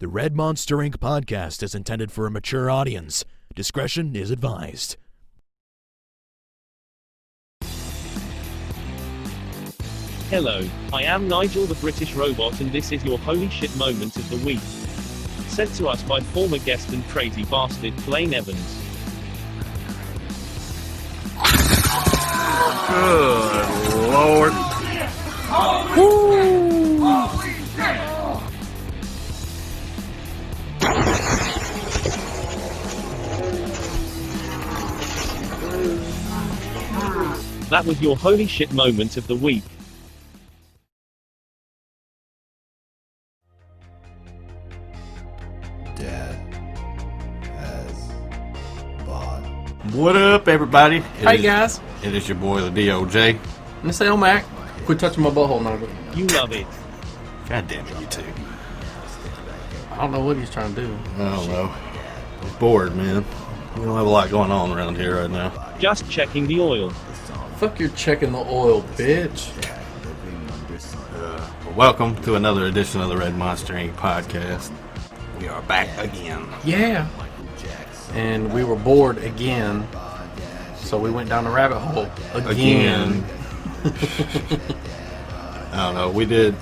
The Red Monster Inc. podcast is intended for a mature audience. Discretion is advised. Hello, I am Nigel the British Robot and this is your holy shit moment of the week. Sent to us by former guest and crazy bastard, Blaine Evans. Good Lord. Woo. That was your holy shit moment of the week. Dad has bought. What up, everybody? Hey, guys. It is your boy, the DOJ. Miss L Mac. Quit touching my butthole, Nigel. You love it. God damn it, you two. I don't know what he's trying to do. I don't know. I'm bored, man. We don't have a lot going on around here right now. Just checking the oil. Fuck, you're checking the oil, bitch. Welcome to another edition of the Red Monster Inc. podcast. We are back again. Yeah. And we were bored again, so we went down the rabbit hole again. I don't know. We did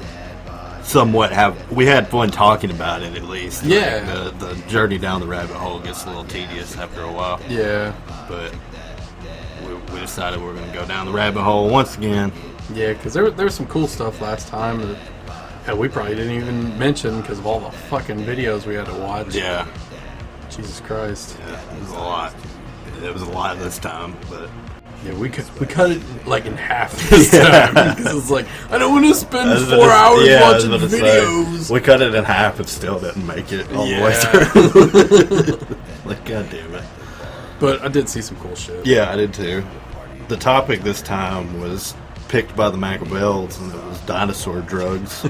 somewhat we had fun talking about it, at least. Yeah. Like the journey down the rabbit hole gets a little tedious after a while. Yeah. But we decided we were going to go down the rabbit hole once again. Yeah, because there was some cool stuff last time that we probably didn't even mention because of all the fucking videos we had to watch. Yeah. Jesus Christ. Yeah, it was a lot. It was a lot this time, but... Yeah, we cut it like in half this time because it's like, I don't want to spend 4 hours watching videos. We cut it in half and still didn't make it all the way through. Like, god damn it. But I did see some cool shit. Yeah, I did too. The topic this time was picked by the Machiavells, and it was dinosaur drugs,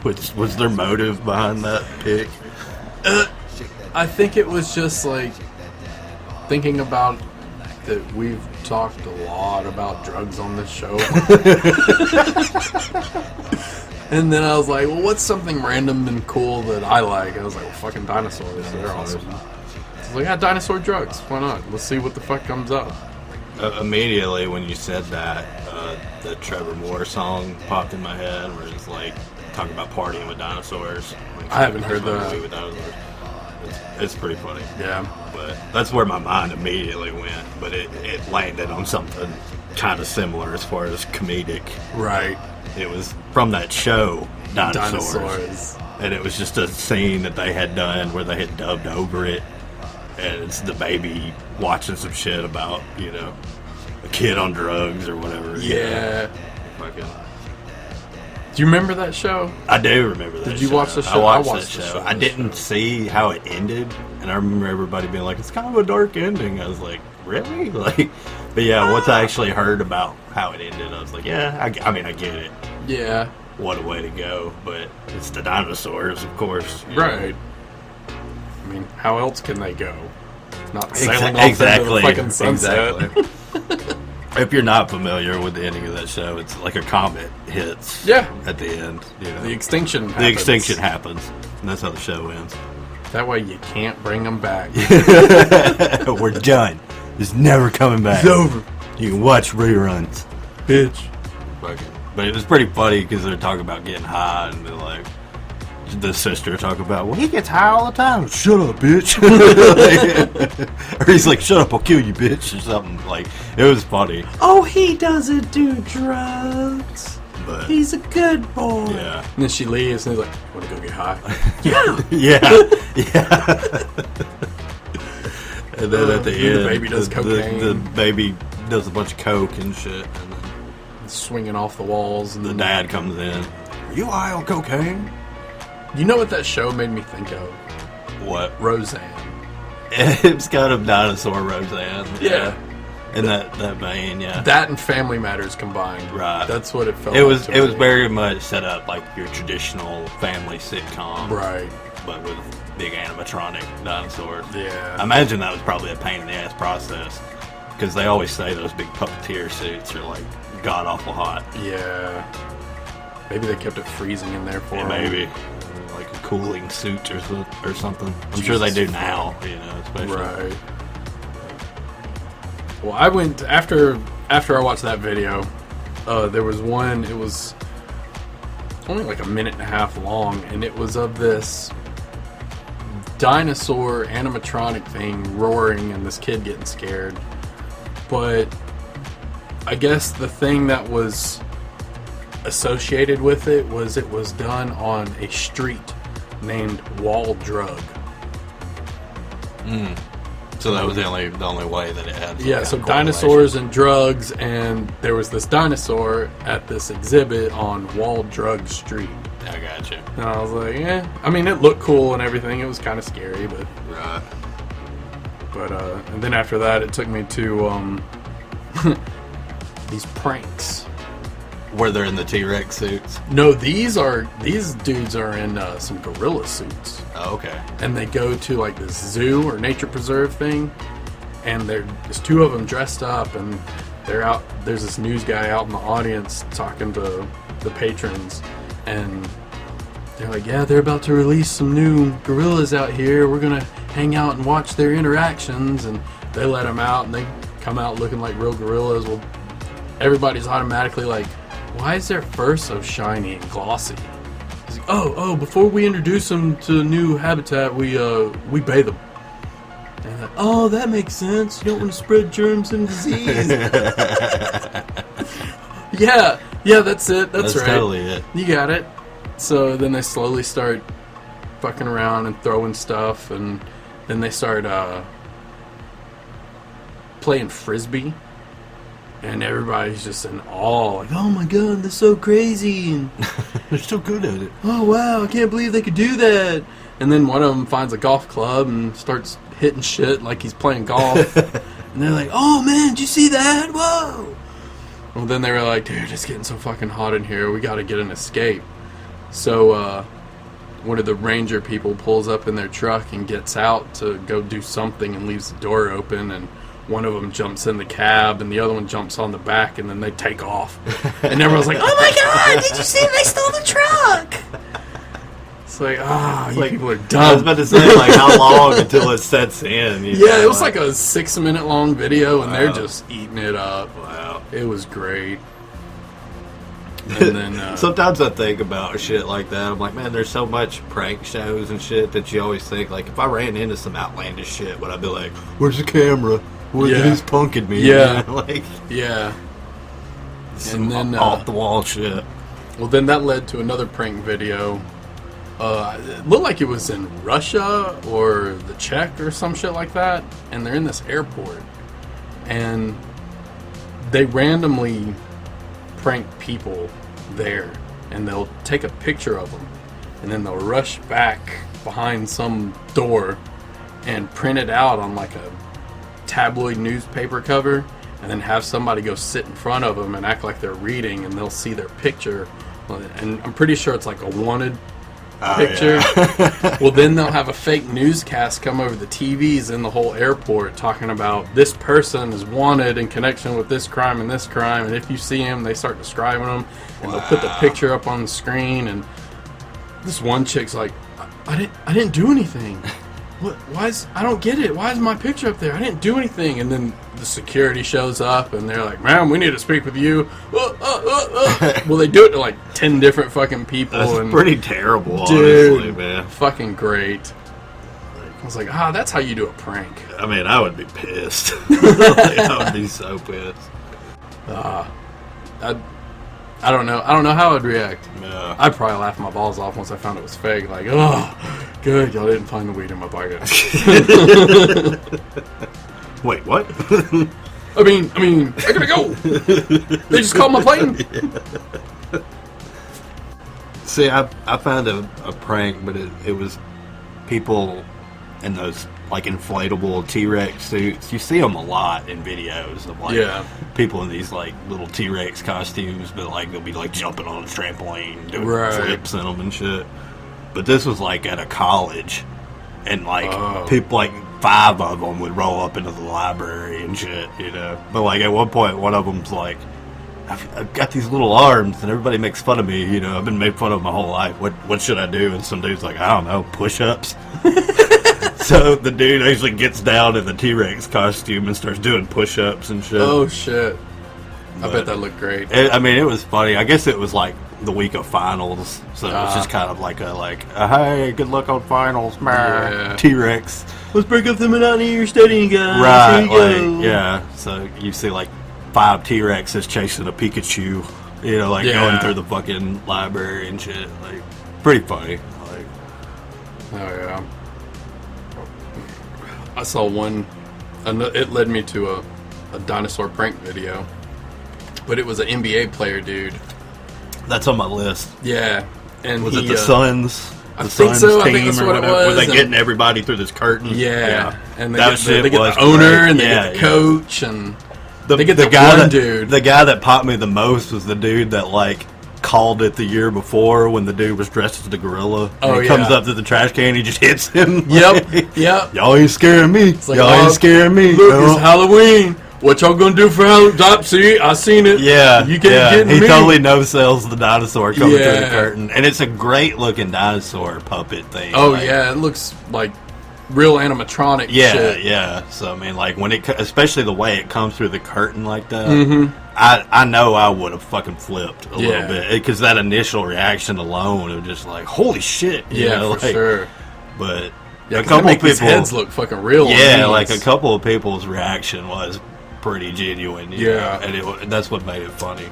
which was their motive behind that pick. I think it was just like thinking about that we've talked a lot about drugs on this show. And then I was like, well, what's something random and cool that I like? I was like, well, fucking dinosaurs. They're awesome. I was like, yeah, dinosaur drugs. Why not? Let's see what the fuck comes up. Immediately when you said that, the Trevor Moore song popped in my head where it's like talking about partying with dinosaurs. Like, I haven't heard that. Movie with dinosaurs. It's pretty funny. Yeah. But that's where my mind immediately went. But it landed on something kind of similar as far as comedic. Right. It was from that show, Dinosaurs. And it was just a scene that they had done where they had dubbed over it. And it's the baby watching some shit about, you know, a kid on drugs or whatever. Yeah. Fucking. Do you remember that show? I do remember that show. Did you watch the show? I watched that show. I didn't see how it ended. And I remember everybody being like, it's kind of a dark ending. I was like, really? Like, but yeah, once I actually heard about how it ended, I was like, yeah, I mean, I get it. Yeah. What a way to go. But it's the dinosaurs, of course. Right. I mean, how else can they go? Not sailing off into the fucking sunset. Exactly. If you're not familiar with the ending of that show, it's like a comet hits at the end. You know? The extinction happens. The extinction happens. And that's how the show ends. That way you can't bring them back. We're done. It's never coming back. It's over. You can watch reruns. Bitch. But it was pretty funny because they're talking about getting high and they're like, the sister talk about, well, he gets high all the time. Shut up, bitch. Or he's like, shut up, I'll kill you, bitch, or something. Like, it was funny. Oh, he doesn't do drugs. But he's a good boy. Yeah. And then she leaves and he's like, want to go get high? Yeah. And then at the end, the baby does cocaine. The baby does a bunch of coke and shit. And then swinging off the walls. And the dad comes in. Are you high on cocaine? You know what that show made me think of? What? Roseanne. It's kind of dinosaur Roseanne. Yeah. In that vein, yeah. That and Family Matters combined. Right. That's what it felt like. It was me. very much set up like your traditional family sitcom. Right. But with big animatronic dinosaurs. Yeah. I imagine that was probably a pain in the ass process. Because they always say those big puppeteer suits are like god awful hot. Yeah. Maybe they kept it freezing in there for them. Maybe. Like like a cooling suit or something. I'm sure they do now, especially. Right. Well, I went after I watched that video. There was one. It was only like a minute and a half long, and it was of this dinosaur animatronic thing roaring and this kid getting scared. But I guess the thing that was associated with it was done on a street named Wall Drug. So that was the only way that it had. Yeah, so dinosaurs and drugs, and there was this dinosaur at this exhibit on Wall Drug Street. I got you. And I was like, yeah. I mean, it looked cool and everything. It was kind of scary, but... Right. But, and then after that, it took me to, these pranks. Where they're in the T-Rex suits? No, these dudes are in some gorilla suits. Oh, okay. And they go to, like, this zoo or nature preserve thing, and there's two of them dressed up, and they're out... There's this news guy out in the audience talking to the patrons, and they're like, yeah, they're about to release some new gorillas out here. We're going to hang out and watch their interactions. And they let them out, and they come out looking like real gorillas. Well, everybody's automatically like, why is their fur so shiny and glossy? He's like, oh, before we introduce them to a new habitat, we bathe them. And they're like, oh, that makes sense. You don't want to spread germs and disease. Yeah, that's it. That's right. Totally it. You got it. So then they slowly start fucking around and throwing stuff, and then they start playing frisbee, and everybody's just in awe, like, oh my god, they're so crazy, and They're so good at it. oh wow, I can't believe they could do that. And then one of them finds a golf club and starts hitting shit like he's playing golf, and they're like, oh man, did you see that? Whoa. Well, then they were like, dude, it's getting so fucking hot in here. We got to get an escape. So, one of the ranger people pulls up in their truck and gets out to go do something and leaves the door open. And one of them jumps in the cab and the other one jumps on the back, and then they take off. And everyone's like, oh my god, did you see they stole the truck? It's like, you people are dumb. I was about to say, like, how long until it sets in? Yeah, it was like a 6-minute long video, and they're Wow. just eating it up. Wow. It was great. And then Sometimes I think about shit like that. I'm like, man, there's so much prank shows and shit that you always think, like, if I ran into some outlandish shit, would I be like, where's the camera? Who's punking me? Yeah. You know, like, yeah. some And then off the wall shit. well, then that led to another prank video. It looked like it was in Russia or the Czech or some shit like that, and they're in this airport, and they randomly prank people there, and they'll take a picture of them, and then they'll rush back behind some door and print it out on like a tabloid newspaper cover, and then have somebody go sit in front of them and act like they're reading, and they'll see their picture, and I'm pretty sure it's like a wanted picture. Yeah. Well, then they'll have a fake newscast come over the TVs in the whole airport talking about this person is wanted in connection with this crime, and if you see him, they start describing them, and they'll put the picture up on the screen. And this one chick's like, I didn't do anything. I don't get it. Why is my picture up there? I didn't do anything. And then the security shows up, and they're like, ma'am, we need to speak with you. Well, they do it to like 10 different fucking people. That's and pretty terrible, dude, honestly, man. fucking great. I was like, that's how you do a prank. I mean, I would be pissed. Like, I would be so pissed. I don't know. I don't know how I'd react. Yeah. I'd probably laugh my balls off once I found it was fake. Like, oh, good, y'all didn't find the weed in my pocket. Wait, what? I mean, I gotta go. They just called my plane. See, I found a prank, but it was people in those like inflatable T-Rex suits. You see them a lot in videos of like people in these like little T-Rex costumes, but like they'll be like jumping on a trampoline, doing flips in them and shit. But this was like at a college, and like people, like 5 of them would roll up into the library and shit, you know. But like at one point, one of them's like, I've got these little arms, and everybody makes fun of me. You know, I've been made fun of my whole life. What should I do? And some dude's like, I don't know, push-ups. So the dude actually gets down in the T-Rex costume and starts doing push-ups and shit. Oh, shit. I bet that looked great. It was funny. I guess it was like the week of finals, so it was just kind of like hey, good luck on finals, man. Yeah. T-Rex. Let's break up the monotony you're studying, guys. Right, Here you go. yeah. So you see like 5 T-Rexes chasing a Pikachu, you know, going through the fucking library and shit. Like, pretty funny. Like, oh yeah. I saw one. It led me to a dinosaur prank video, but it was an NBA player, dude. that's on my list. Yeah, and Was it the Suns? I think so. I think that's what it was. Were they getting everybody through this curtain? Yeah, and they That get shit the was owner great. and they Yeah, get the yeah. coach and The they get the the guy one that dude. the guy that popped me the most was the dude that like called it the year before when the dude was dressed as the gorilla. Oh, and he yeah. comes up to the trash can, he just hits him. Yep, yep. Y'all ain't scaring me. like, Y'all ain't scaring me. Look, No. it's Halloween. What y'all gonna do for Halloween? See, I seen it. Yeah, you can't get He me. totally no-sells the dinosaur coming through the Yeah. curtain, and it's a great-looking dinosaur puppet thing. Oh like, yeah, it looks like real animatronic. yeah, shit. yeah. So I mean, like when especially the way it comes through the curtain like that, Mm-hmm. I know I would have fucking flipped a Yeah. little bit because that initial reaction alone of just like holy shit, you Yeah, know, for like, sure. But Yeah, a 'cause couple they make of these people, heads look fucking real. on yeah, these. like a couple of people's reaction was pretty genuine. You Yeah. know, and that's what made it funny.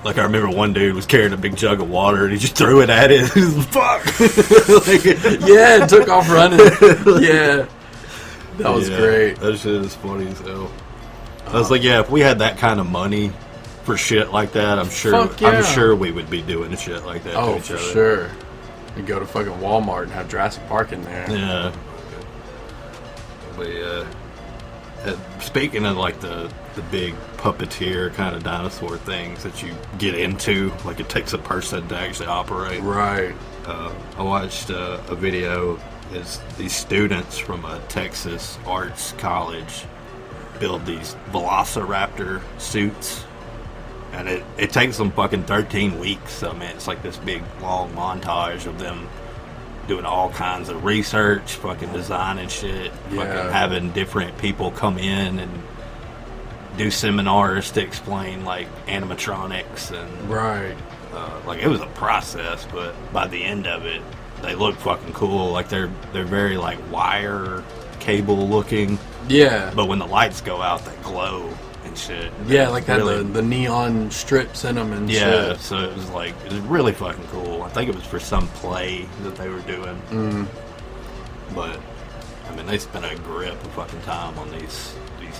Like I remember one dude was carrying a big jug of water and he just threw it at it. Fuck! Like, Yeah, it took off running. Yeah, that was yeah, great. That shit is funny as hell. I was like, yeah, if we had that kind of money for shit like that, I'm sure. Fuck yeah. I'm sure we would be doing shit like that. Oh, to each for other. sure. You go to fucking Walmart and have Jurassic Park in there. Yeah. But speaking of like the big puppeteer kind of dinosaur things that you get into, like it takes a person to actually operate. Right. I watched a video. Is these students from a Texas arts college build these Velociraptor suits, and it takes them fucking 13 weeks. I mean, it's like this big long montage of them doing all kinds of research, fucking designing shit, Yeah. fucking having different people come in and do seminars to explain like animatronics and Right. like it was a process, but by the end of it, they look fucking cool. Like they're very like wire cable looking, Yeah. but when the lights go out, they glow and shit. Yeah, like that Really- the neon strips in them and yeah, shit. so it was really fucking cool. I think it was for some play that they were doing. Mm. But I mean, they spent a grip of fucking time on these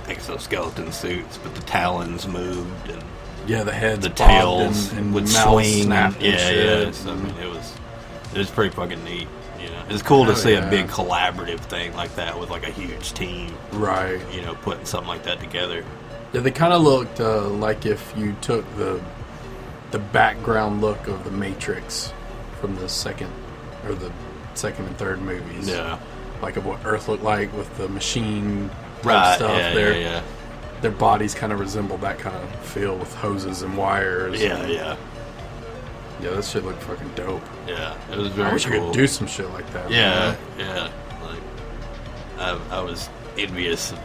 exoskeleton suits, but the talons moved and Yeah, the heads, the bobbed tails and would mouths swing. snapped and Yeah, shit. yeah. So, I mean, it was pretty fucking neat. You know, it's cool to Oh, see yeah. a big collaborative thing like that with like a huge team. Right. You know, putting something like that together. Yeah, they kind of looked like if you took the background look of the Matrix from the second and third movies. Yeah. Like of what Earth looked like with the machine type Right. stuff. Yeah. Their bodies kind of resemble that kind of feel with hoses and wires. Yeah. and- Yeah. Yeah, that shit looked fucking dope. Yeah. It was very I wish cool. I could do some shit like that. Yeah. man. Yeah. Like, I was envious of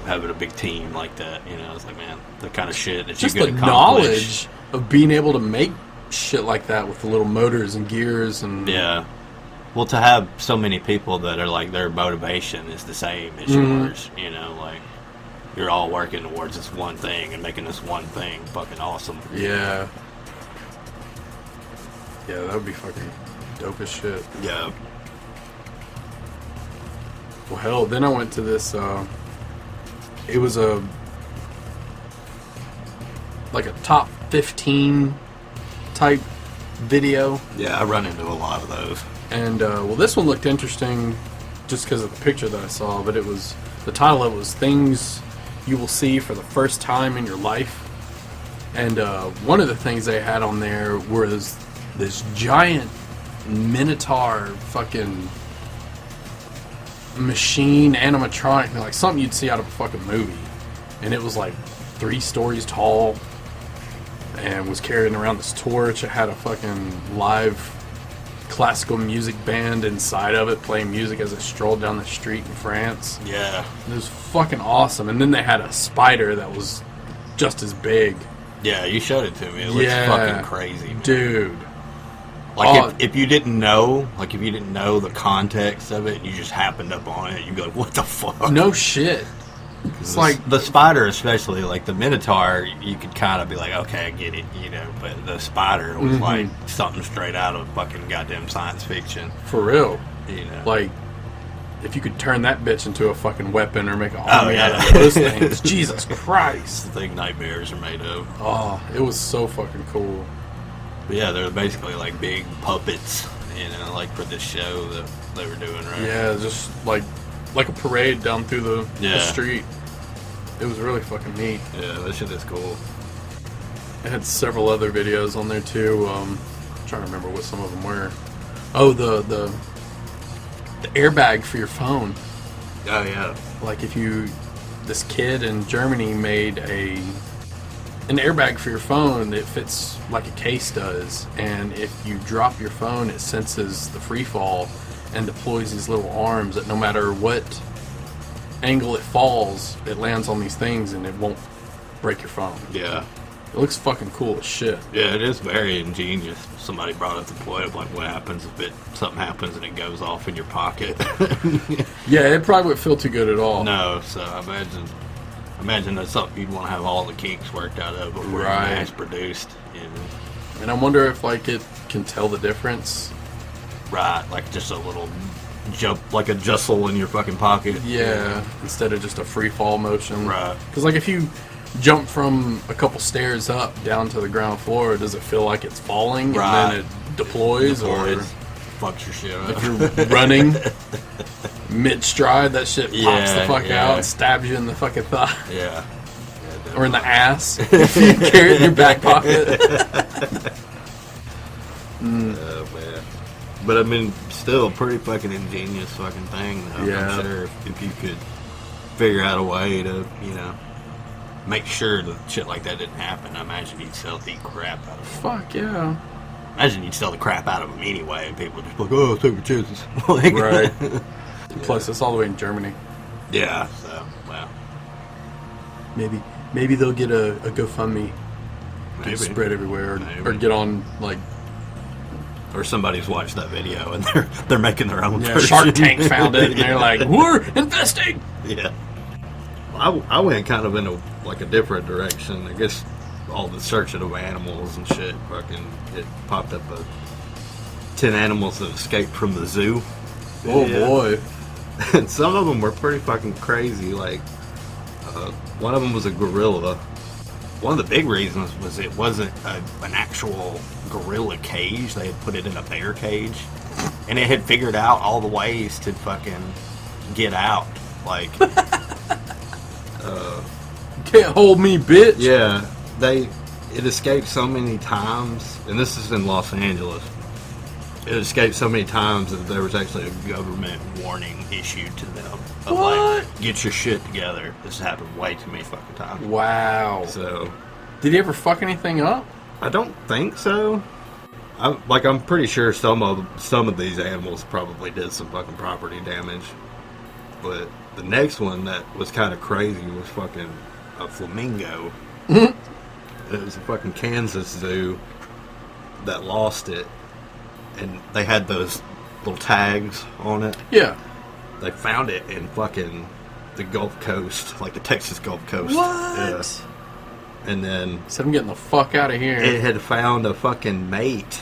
having a big team like that. You know, I was like, man, the kind of shit that Just you the could accomplish. knowledge of being able to make shit like that with the little motors and gears and Yeah. Well, to have so many people that are like their motivation is the same as Mhm. yours, you know, like you're all working towards this one thing and making this one thing fucking awesome. Yeah. Yeah, that would be fucking dope as shit. Yeah. Well, hell, then I went to this, it was like a top 15 type video. Yeah, I run into a lot of those. And, well, this one looked interesting just because of the picture that I saw, but the title of it was Things You Will See for the First Time in Your Life. And one of the things they had on there was this giant Minotaur fucking machine animatronic, like something you'd see out of a fucking movie. And it was like 3 stories tall and was carrying around this torch. It had a fucking live classical music band inside of it playing music as it strolled down the street in France. Yeah. It was fucking awesome. And then they had a spider that was just as big. Yeah, you showed it to me. It looks fucking crazy, man. Dude. Like, if you didn't know, the context of it, and you just happened up on it, you'd be like, what the fuck? No shit. It's like the spider, especially, like the Minotaur, you could kind of be like, okay, I get it, you know, but the spider was like something straight out of fucking goddamn science fiction. For real. You know. Like, if you could turn that bitch into a fucking weapon or make an army out of those things, Jesus Christ. The thing nightmares are made of. Oh, it was so fucking cool. But yeah, they're basically like big puppets, you know, like for this show that they were doing, right? Yeah, just like a parade down through the street. It was really fucking neat. Yeah, that shit is cool. It had several other videos on there too. I'm trying to remember what some of them were. Oh, the airbag for your phone. Oh yeah. Like this kid in Germany made an airbag for your phone that fits like a case does, and if you drop your phone, it senses the free fall and deploys these little arms that no matter what angle it falls, it lands on these things and it won't break your phone. Yeah. It looks fucking cool as shit. Yeah, it is very ingenious. Somebody brought up the point of like what happens if something happens and it goes off in your pocket. Yeah, it probably wouldn't feel too good at all. No, so I imagine that's something you'd want to have all the kinks worked out of before it's mass produced. You know? And I wonder if like it can tell the difference. Right, like just a little jump, like a jostle in your fucking pocket. Yeah, instead of just a free fall motion. Right. Because like if you jump from a couple stairs up down to the ground floor, does it feel like it's falling and then it deploys? Or fucks your shit up. if you're running mid-stride, that shit pops the fuck out and stabs you in the fucking thigh. Yeah. Or in the ass. If you carry it in your back pocket. Oh, man. But I mean, still pretty fucking ingenious fucking thing, though. Yeah. I'm sure if you could figure out a way to, you know, make sure that shit like that didn't happen, I imagine you'd sell the crap out of them. Fuck yeah. Imagine you'd sell the crap out of them anyway, and people would just be like, oh, take your chances. Like, Right. Plus, it's all the way in Germany. Yeah, so, well. Maybe they'll get a GoFundMe Maybe. spread everywhere, or Maybe. get on like Or somebody's watched that video and they're making their own version. Shark Tank found it and they're like, we're investing. Yeah. I went kind of in a different direction. I guess all the searching of animals and shit, fucking, it popped up 10 animals that escaped from the zoo. Oh boy. And some of them were pretty fucking crazy. Like, one of them was a gorilla. One of the big reasons was it wasn't an actual gorilla cage. They had put it in a bear cage. And it had figured out all the ways to fucking get out. Like, Can't hold me, bitch. yeah, it escaped so many times, and this is in Los Angeles. It escaped so many times that there was actually a government warning issued to them of like, get your shit together. This has happened way too many fucking times. Wow. So, Did he ever fuck anything up? I don't think so. I'm pretty sure some of these animals probably did some fucking property damage. But the next one that was kind of crazy was fucking a flamingo. It was a fucking Kansas zoo that lost it, and they had those little tags on it. Yeah. They found it in fucking the Gulf Coast, like the Texas Gulf Coast. What? Yeah. And then Said I'm getting the fuck out of here. it had found a fucking mate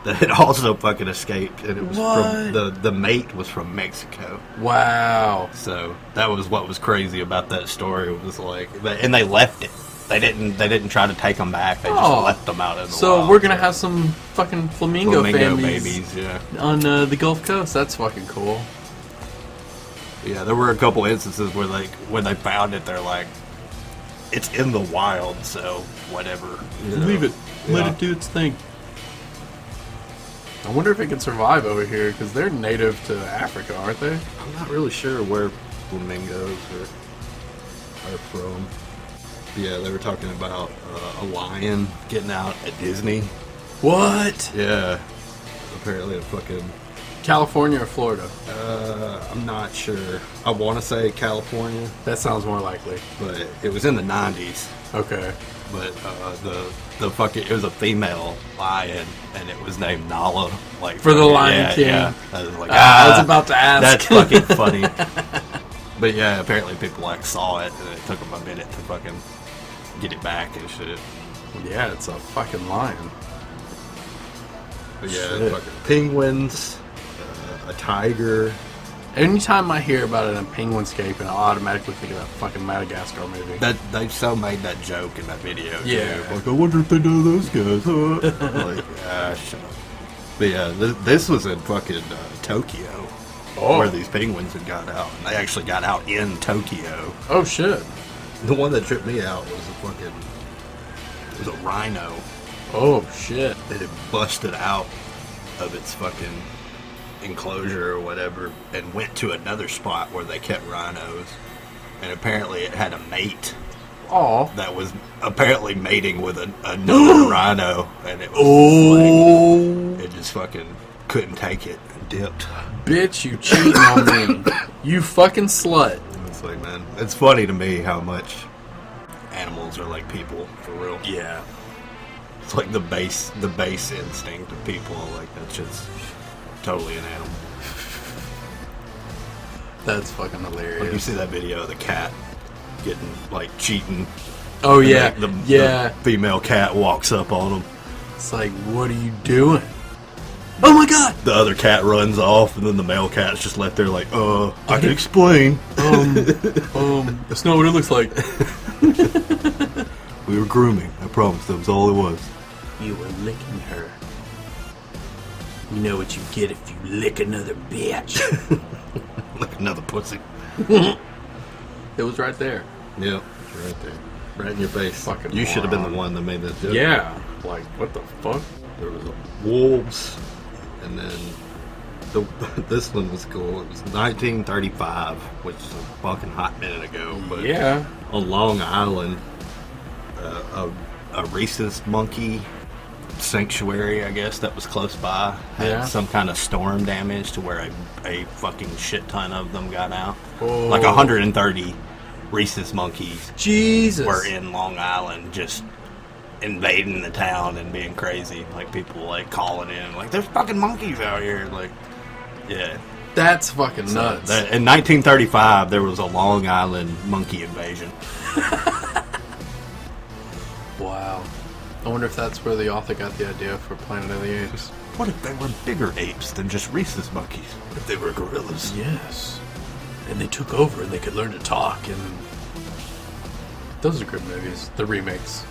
that had also fucking escaped, and it was from the mate was from Mexico. Wow. So that was what was crazy about that story. It was like, and they left it. They didn't try to take them back. They just left them out in the wild. So we're gonna have some fucking flamingo families babies, yeah. on the Gulf Coast. That's fucking cool. Yeah, there were a couple instances where when they found it, they're like, it's in the wild, so whatever. Leave it. Let Yeah. it do its thing. I wonder if it can survive over here, because they're native to Africa, aren't they? I'm not really sure where flamingos are from. Yeah, they were talking about a lion getting out at Disney. What? Yeah. Apparently a fucking... California or Florida? I'm not sure. I want to say California, That sounds more likely. but it was in the 90s. Okay. But the fucking... It was a female lion, and it was named Nala. Like For the Lion King. Yeah. I was like, I was about to ask. That's fucking funny. But yeah, apparently people like saw it, and it took them a minute to fucking get it back and shit. Yeah, it's a fucking lion. But yeah, Shit. fucking penguins, a tiger. Anytime I hear about it in Penguinscape, and I automatically think of that fucking Madagascar movie. That they so made that joke in that video. Yeah. Too. Like, I wonder if they know those guys. Huh? Like, shut up. But yeah, this was in fucking Tokyo, where these penguins had got out. And they actually got out in Tokyo. Oh shit. The one that tripped me out was it was a rhino Oh shit. that had busted out of its fucking enclosure or whatever and went to another spot where they kept rhinos. And apparently it had a mate Oh. that was apparently mating with another rhino, and it was like, it just fucking couldn't take it and dipped. Bitch, you cheating on me. You fucking slut. It's like, man, it's funny to me how much animals are like people, for real. Yeah. It's like the base instinct of people, like that's just totally an animal. That's fucking hilarious. Like you see that video of the cat getting like cheating. Oh and yeah. the female cat walks up on him. It's like, what are you doing? Oh my god! The other cat runs off, and then the male cat's just left there like, I can explain. That's not what it looks like. We were grooming. I promise. That was all it was. You were licking her. You know what you get if you lick another bitch. Like another pussy. It was right there. Yeah, it's right there. Right in your face. Fucking you should have been the moron. one that made that joke. Yeah. Like, what the fuck? There was wolves, and then this one was cool. It was 1935, which is a fucking hot minute ago. But Yeah. on Long Island, a rhesus monkey sanctuary, I guess, that was close by had some kind of storm damage to where a fucking shit ton of them got out. Oh. Like 130 rhesus monkeys Jesus. were in Long Island just invading the town and being crazy. Like people like calling in like, there's fucking monkeys out here. Like, yeah. That's fucking nuts. In 1935 there was a Long Island monkey invasion. Wow. I wonder if that's where the author got the idea for Planet of the Apes. What if they were bigger apes than just rhesus monkeys? If they were gorillas? Yes. And they took over and they could learn to talk, and those are good movies. The remakes.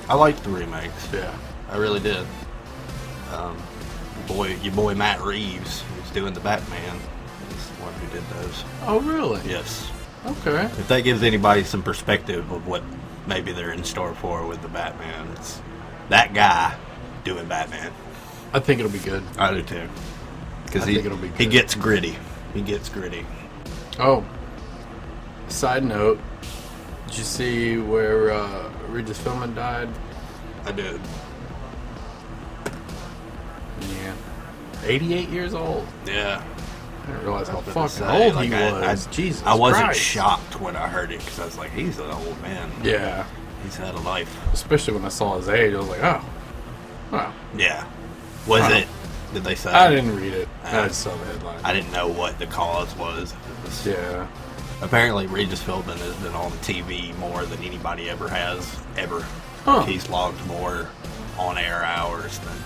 I liked the remakes. Yeah. I really did. Your boy Matt Reeves, who's doing the Batman, is the one who did those. Oh, really? Yes. Okay. If that gives anybody some perspective of what maybe they're in store for with the Batman, it's that guy doing Batman. I think it'll be good. I do too. Because I think it'll be he good. gets gritty. He gets gritty. Oh. Side note. Did you see where Regis Philbin died? I did. Yeah. 88 years old. Yeah. I didn't realize how I was gonna fucking say, old like, he was. Jesus I wasn't Christ. shocked when I heard it because I was like, he's an old man. Yeah. He's had a life. Especially when I saw his age, I was like, oh. Wow. Yeah. Was Wow. it? Did they say? I didn't read it. I just saw the headline. I didn't know what the cause was. It was Yeah. apparently, Regis Philbin has been on TV more than anybody ever has, ever. Huh. He's logged more on-air hours than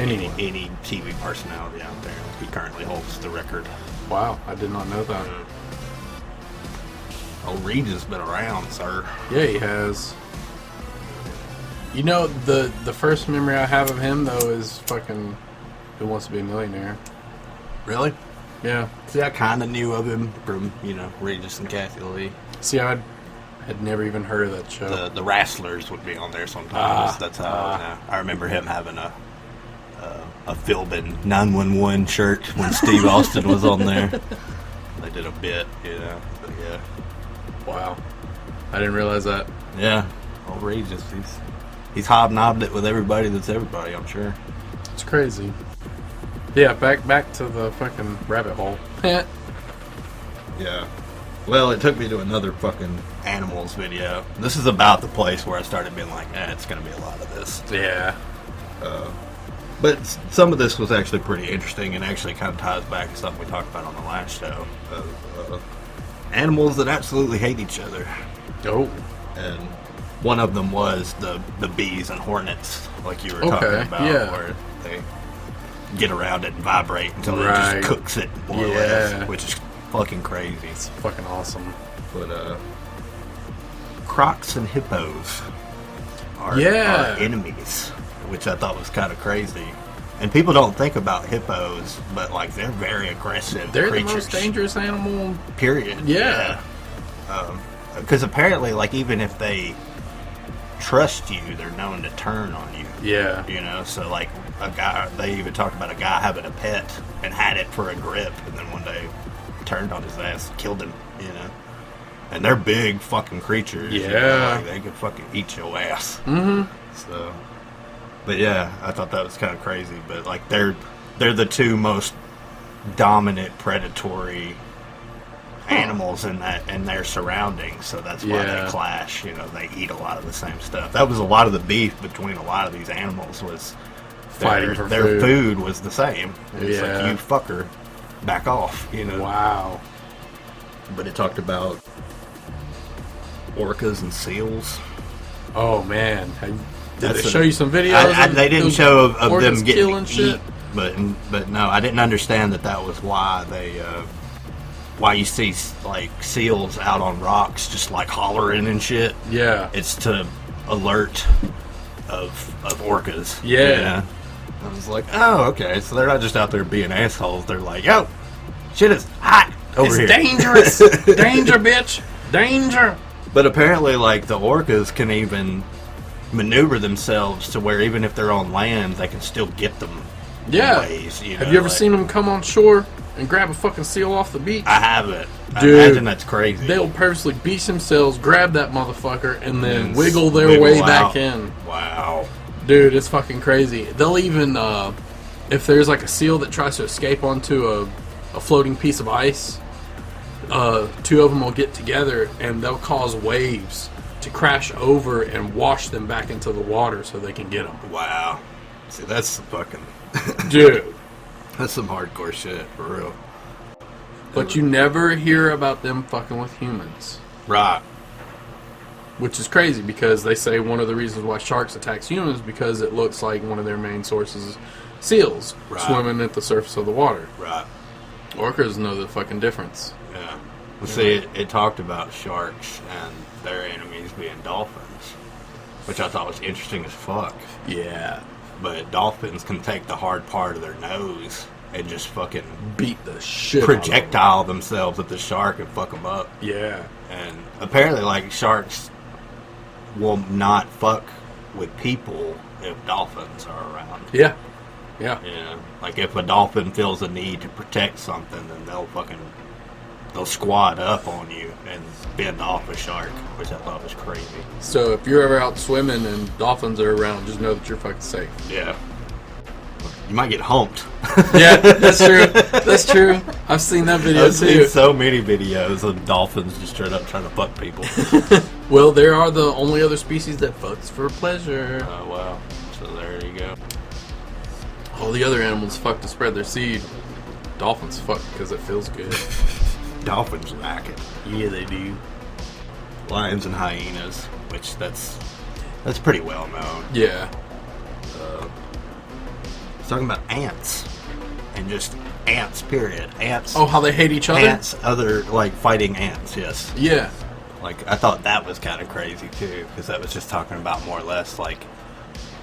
Anyone. any TV personality out there. He currently holds the record. Wow. I did not know that. Oh, Regis been around, sir. Yeah, he has. You know, the first memory I have of him, though, is fucking Who Wants to Be a Millionaire. Really? Yeah. See, I kind of knew of him from, Regis and Kathy Lee. See, I had never even heard of that show. The Wrestlers would be on there sometimes. That's how I know. I remember him having a Philbin 911 shirt when Steve Austin was on there. They did a bit, But yeah. Wow. I didn't realize that. Yeah, old Regis. He's hobnobbed it with everybody that's everybody, I'm sure. It's crazy. Yeah, back to the fucking rabbit hole. Yeah. Well, it took me to another fucking animals video. This is about the place where I started being like, it's going to be a lot of this. Yeah. But some of this was actually pretty interesting and actually kind of ties back to something we talked about on the last show. Animals that absolutely hate each other. Oh. And one of them was the bees and hornets, like you were talking about, where they get around it and vibrate until it just cooks it, more or less, which is fucking crazy. It's fucking awesome. But crocs and hippos are enemies, which I thought was kind of crazy. And people don't think about hippos, but like they're very aggressive. They're creatures. the most dangerous animal. Period. Yeah. Because apparently, like even if they trust you, they're known to turn on you. Yeah. You know, so like a guy, they even talked about a guy having a pet and had it for a grip, and then one day turned on his ass, killed him. You know. And they're big fucking creatures. Yeah. You know, like they could fucking eat your ass. Mm-hmm. So, but yeah, I thought that was kind of crazy. But like they're the two most dominant predatory animals in their surroundings. So that's why they clash. You know, they eat a lot of the same stuff. That was a lot of the beef between a lot of these animals was fighting for their food was the same. It's Yeah. like, you fucker, back off. You know. Wow. But it talked about orcas and seals. Oh man, did they That's show you some videos? They didn't show of them getting killing shit. But no, I didn't understand that was why they why you see like seals out on rocks just like hollering and shit. Yeah, it's to alert of orcas. Yeah. I was like, oh, okay, so they're not just out there being assholes. They're like, yo, shit is hot over here. It's dangerous. Danger, bitch. Danger. But apparently, like, the orcas can even maneuver themselves to where even if they're on land, they can still get them. Yeah. Ways, you know, have you ever seen them come on shore and grab a fucking seal off the beach? I haven't. Dude, I imagine that's crazy. They'll purposely beach themselves, grab that motherfucker, and then wiggle their way back in. Wow. Dude, it's fucking crazy. They'll even, if there's like a seal that tries to escape onto a floating piece of ice, two of them will get together and they'll cause waves to crash over and wash them back into the water so they can get them. Wow. See, that's fucking... Dude. That's some hardcore shit, for real. But you never hear about them fucking with humans. Right. Which is crazy because they say one of the reasons why sharks attack humans because it looks like one of their main sources is seals swimming at the surface of the water. Right. Orcas know the fucking difference. Yeah. Well, see, it talked about sharks and their enemies being dolphins, which I thought was interesting as fuck. Yeah. But dolphins can take the hard part of their nose and just fucking beat the shit projectile themselves at the shark and fuck them up. Yeah. And apparently, like, sharks will not fuck with people if dolphins are around. Yeah. Yeah. Yeah. Like, if a dolphin feels a need to protect something, then they'll squat up on you and bend off a shark, which I thought was crazy. So if you're ever out swimming and dolphins are around, just know that you're fucking safe. Yeah. You might get humped. Yeah, that's true. That's true. I've seen that video I've too. seen so many videos of dolphins just straight up trying to fuck people. Well, there are the only other species that fucks for pleasure. Oh, wow. So there you go. All the other animals fuck to spread their seed. Dolphins fuck because it feels good. Dolphins like it. Yeah, they do. Lions and hyenas, which that's pretty well known. Yeah. It's talking about ants. And just ants, period. Ants. Oh, how they hate each other? Ants, like fighting ants, yes. Yeah. Like, I thought that was kind of crazy, too, because that was just talking about more or less, like,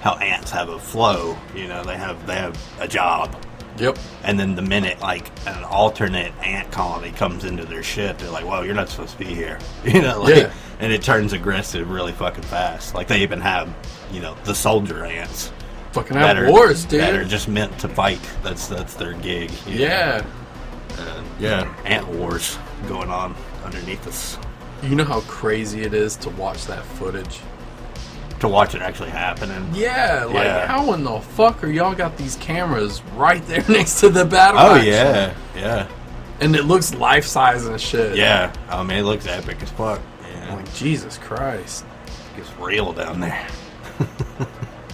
how ants have a flow. You know, they have a job. Yep. And then the minute, like, an alternate ant colony comes into their shit, they're like, well, you're not supposed to be here. You know, like, yeah. And it turns aggressive really fucking fast. Like, they even have, you know, the soldier ants. Fucking have wars, dude. That are just meant to fight. That's their gig. Yeah. Yeah, ant wars going on underneath us. You know how crazy it is to watch that footage? To watch it actually happening. Yeah, like Yeah. how in the fuck are y'all got these cameras right there next to the battle Oh action? yeah. And it looks life size and shit. Yeah. I mean, it looks epic as fuck. Yeah. I'm like, Jesus Christ. It's real down there.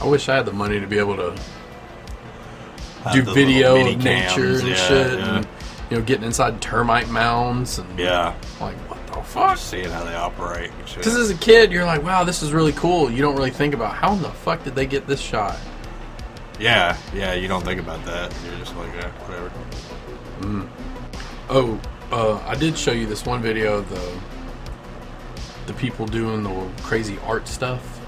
I wish I had the money to be able to Have do the video little of mini nature cams, and yeah, shit, yeah. and getting inside termite mounds and Yeah. like, what the fuck? Just seeing how they operate and shit. Because as a kid, you're like, wow, this is really cool. You don't really think about how in the fuck did they get this shot? Yeah, you don't think about that. You're just like, yeah, whatever. I did show you this one video of the people doing the crazy art stuff.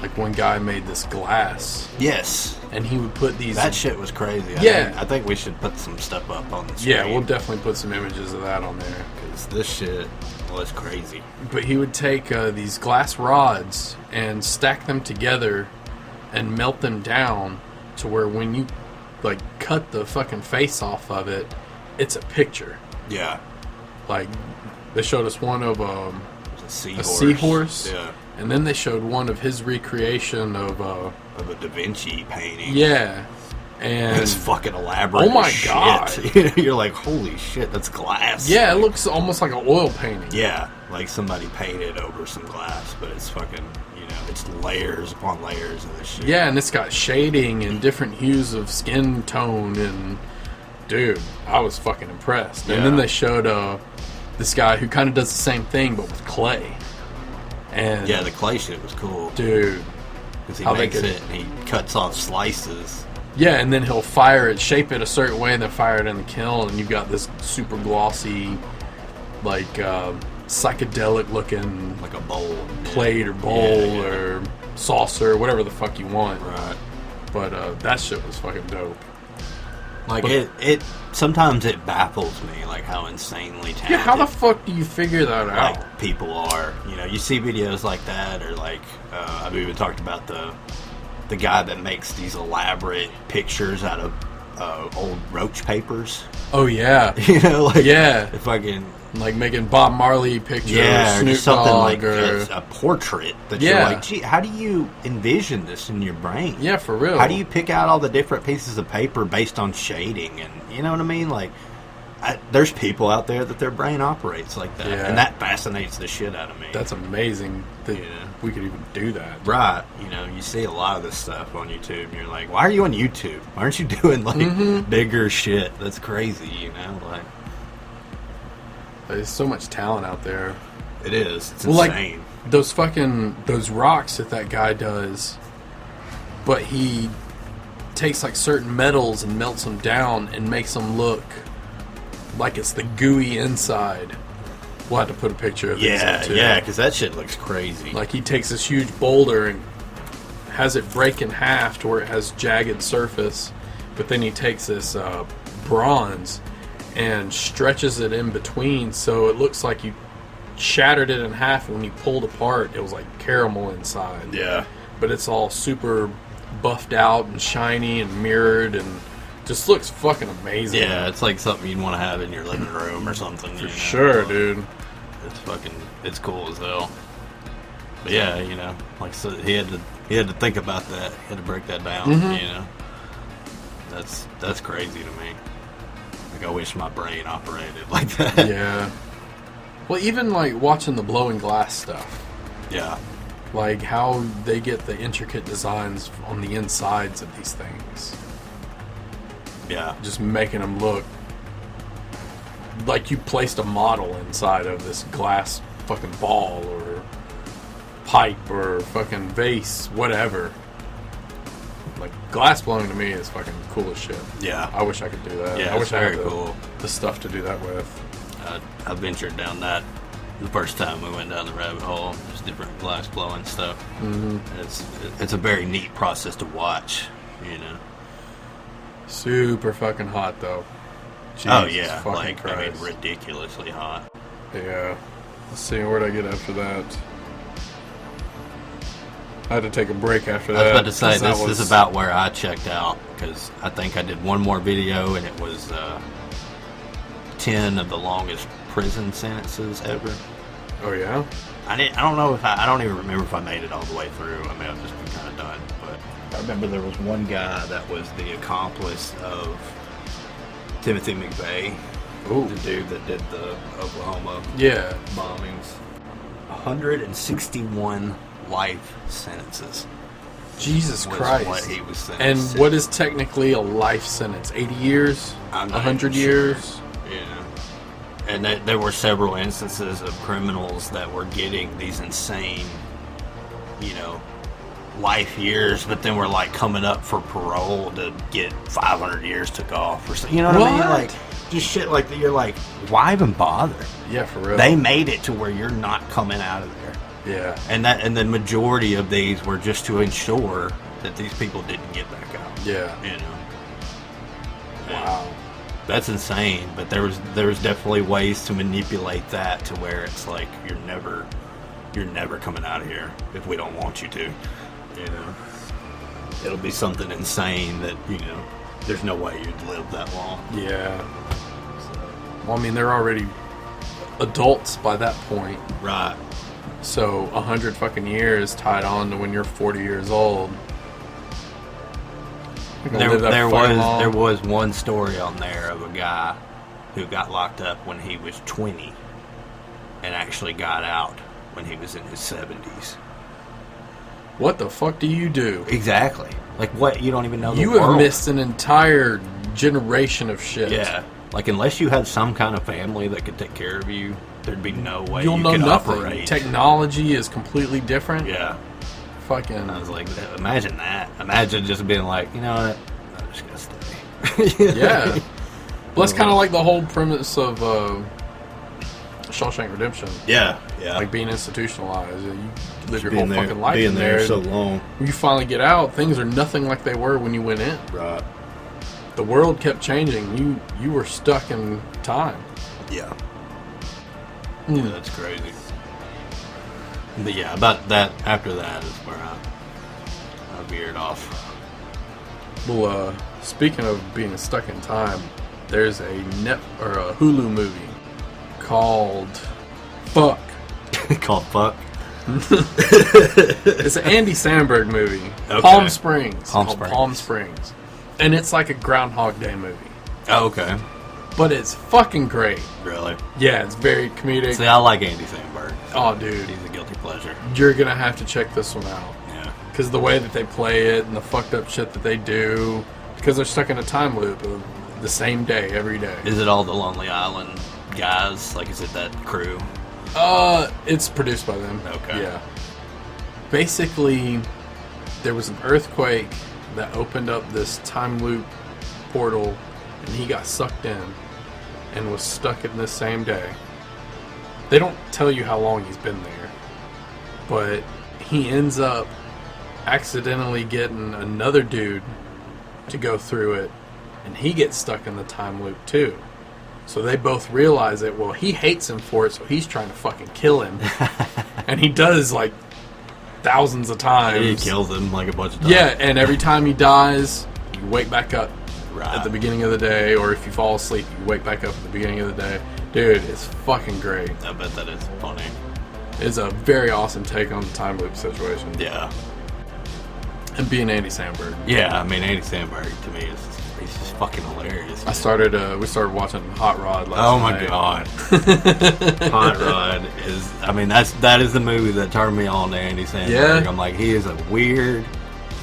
Like one guy made this glass, Yes. and he would put these. That shit was crazy. Yeah. I think we should put some stuff up on the screen. Yeah, we'll definitely put some images of that on there. Because this shit was crazy. But he would take these glass rods and stack them together and melt them down to where when you like cut the fucking face off of it, it's a picture. Yeah. Like they showed us one of A seahorse. a seahorse. Yeah. And then they showed one of his recreation of Of a Da Vinci painting. yeah. And It's fucking elaborate. Oh my as shit. God. You're like, holy shit, that's glass. yeah, it Like, looks almost like an oil painting. Yeah, like somebody painted over some glass, but it's fucking, it's layers upon layers of this shit. Yeah, and it's got shading and different hues of skin tone, and dude, I was fucking impressed. And then Yeah. they showed this guy who kind of does the same thing but with clay. And Yeah, the clay shit was cool. dude, Because he how they makes could- it and he cuts off slices. yeah, and then he'll fire it, shape it a certain way, and then fire it in the kiln, and you've got this super glossy, like psychedelic looking Like a bowl. plate or bowl Yeah. or saucer, whatever the fuck you want. Right. But that shit was fucking dope. Like, But- it sometimes it baffles me, like, how insanely talented Yeah, how the fuck do you figure that out? like people are. You see videos like that, or like I've even talked about the guy that makes these elaborate pictures out of old roach papers. Oh yeah, Like Yeah. if I can, like making Bob Marley pictures, yeah, or Snoop just something Dogg, like or a portrait that Yeah. you're like, gee, how do you envision this in your brain? yeah, for real. How do you pick out all the different pieces of paper based on shading, and you know what I mean? Like, there's people out there that their brain operates like that, Yeah. and that fascinates the shit out of me. That's amazing that Yeah. we could even do that. Right. You see a lot of this stuff on YouTube, and you're like, why are you on YouTube? Why aren't you doing, like, Mm-hmm. bigger shit? That's crazy, Like, There's so much talent out there. it is. It's Well, like insane. those rocks that guy does, but he takes like certain metals and melts them down and makes them look like it's the gooey inside. We'll have to put a picture of these up too. Yeah, because that shit looks crazy. Like he takes this huge boulder and has it break in half to where it has jagged surface, but then he takes this bronze and stretches it in between so it looks like you shattered it in half, and when you pulled apart it was like caramel inside. yeah. But it's all super buffed out and shiny and mirrored and just looks fucking amazing. Yeah, it's like something you'd want to have in your living room or something. For sure, dude. It's cool as hell. But yeah, like, so he had to think about that. He had to break that down. Mm-hmm. That's crazy to me. Like, I wish my brain operated like that. Yeah. Well, even like watching the blowing glass stuff, Yeah. like how they get the intricate designs on the insides of these things, Yeah. just making them look like you placed a model inside of this glass fucking ball or pipe or fucking vase, whatever. Like glass blowing to me is fucking cool as shit. Yeah. I wish I could do that. Yeah, I wish it's I had very cool. the stuff to do that with. I ventured down that the first time we went down the rabbit hole. Just different glass blowing stuff. Mm-hmm. It's a very neat process to watch. Super fucking hot though. Oh Jesus yeah, fucking like Christ. ridiculously hot. Yeah. Let's see, where'd I get after that? I had to take a break after I that. was about to say 'cause that this was- is about where I checked out, because I think I did one more video and it was 10 of the longest prison sentences ever. Oh yeah. I don't know if I don't even remember if I made it all the way through. I mean, I've just been kind of done. But I remember there was one guy that was the accomplice of Timothy McVeigh, the dude that did the Oklahoma bombings. 161 life sentences. Jesus Christ. What he was sentenced and to. what is technically a life sentence? 80 years? 100 years? Yeah. And there were several instances of criminals that were getting these insane, life years, but then were like coming up for parole to get 500 years took off or something. You know what I mean? Like, just shit like that. You're like, why even bother? Yeah, for real. They made it to where you're not coming out of there. Yeah. And the majority of these were just to ensure that these people didn't get back out. Yeah. Wow. That's insane, but there was definitely ways to manipulate that to where it's like you're never coming out of here if we don't want you to. It'll be something insane that there's no way you'd live that long. Yeah. Well, I mean, they're already adults by that point, right? So 100 fucking years tied on to when you're 40 years old. There was one story on there of a guy who got locked up when he was 20 and actually got out when he was in his 70s. What the fuck do you do? Exactly. Like, what? You don't even know the You world. have missed an entire generation of shit. Yeah. Like, unless you had some kind of family that could take care of you, there'd be no way You'll you know could nothing. operate. Technology is completely different. Yeah. Fucking. I was like, imagine that. Imagine just being like, you know what? I'm just going to stay. Yeah. Well, that's kind of like the whole premise of Shawshank Redemption. Yeah. Like being institutionalized. You live your being whole there, fucking life being in there there. so long. When you finally get out, things are nothing like they were when you went in. Right. The world kept changing. You were stuck in time. Yeah. Yeah, that's crazy. But yeah, about that, after that is where I veered off. Well, speaking of being stuck in time, there's a Hulu movie called Fuck. Called Fuck? It's an Andy Samberg movie. Okay. Palm Springs. Palm Called Springs. Palm Springs. And it's like a Groundhog Day movie. Oh, okay. But it's fucking great. Really? Yeah, it's very comedic. See, I like Andy Samberg. Oh, dude. He's a guilty pleasure. You're going to have to check this one out. Yeah. Because the way that they play it and the fucked up shit that they do, because they're stuck in a time loop of the same day every day. Is it all the Lonely Island guys? Like, is it that crew? It's produced by them. Okay. Yeah. Basically, there was an earthquake that opened up this time loop portal, and he got sucked in and was stuck in this same day. They don't tell you how long he's been there, but he ends up accidentally getting another dude to go through it, and he gets stuck in the time loop too. So they both realize it. Well, he hates him for it, so he's trying to fucking kill him. And he does, like, thousands of times. He kills him like a bunch of times. Yeah, and every time he dies, you wake back up Right. at the beginning of the day, or if you fall asleep, you wake back up at the beginning of the day. Dude, it's fucking great. I bet that is funny. It's a very awesome take on the time loop situation. Yeah. And being Andy Samberg. Yeah, I mean, Andy Samberg, to me, he's just fucking hilarious. We started watching Hot Rod last Oh night. my god. Hot Rod is, I mean, that is the movie that turned me on to Andy Samberg. Yeah. I'm like, he is a weird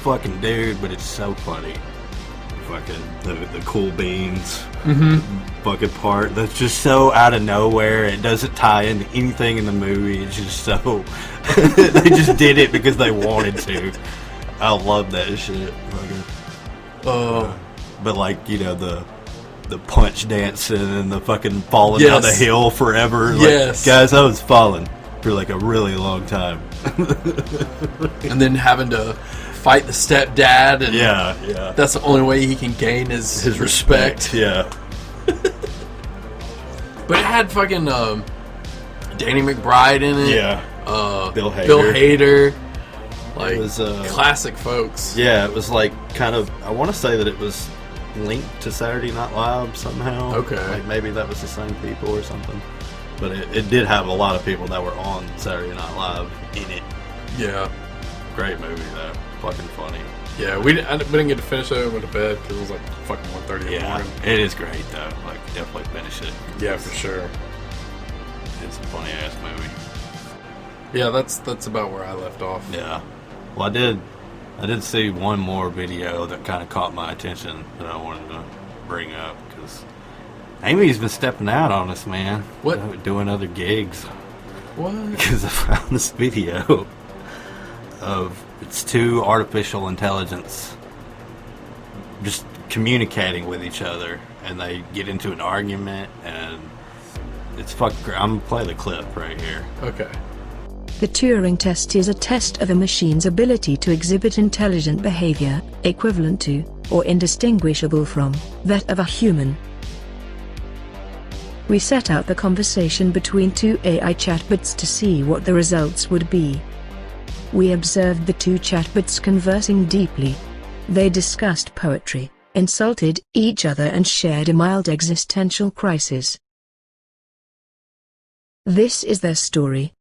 fucking dude, but it's so funny. Fucking the cool beans fucking part that's just so out of nowhere. It doesn't tie into anything in the movie. It's just so they just did it because they wanted to. I love that shit. But like, you know, the punch dancing and the fucking falling down the hill forever. Like, Yes. guys, I was falling for like a really long time. And then having to fight the stepdad, and Yeah. that's the only way he can gain his respect. Yeah. But it had fucking Danny McBride in it. Yeah. Bill Hader. Like, It was, classic folks. Yeah, it was like kind of, I want to say that it was linked to Saturday Night Live somehow. Okay. Like maybe that was the same people or something. but it did have a lot of people that were on Saturday Night Live in it. Yeah. Great movie though, fucking funny. Yeah, we didn't get to finish it. We went to bed because it was like fucking 1:30 in the morning. It is great though. Like, definitely finish it. Yeah, for sure. It's a funny ass movie. Yeah, that's about where I left off. Yeah. Well, I did see one more video that kind of caught my attention that I wanted to bring up because Amy's been stepping out on us, man. What? Doing other gigs. What? Because I found this video of it's two artificial intelligence just communicating with each other, and they get into an argument, and it's fucking great. I'm gonna play the clip right here. Okay. The Turing test is a test of a machine's ability to exhibit intelligent behavior, equivalent to, or indistinguishable from, that of a human. We set out the conversation between two AI chatbots to see what the results would be. We observed the two chatbots conversing deeply. They discussed poetry, insulted each other and shared a mild existential crisis. This is their story.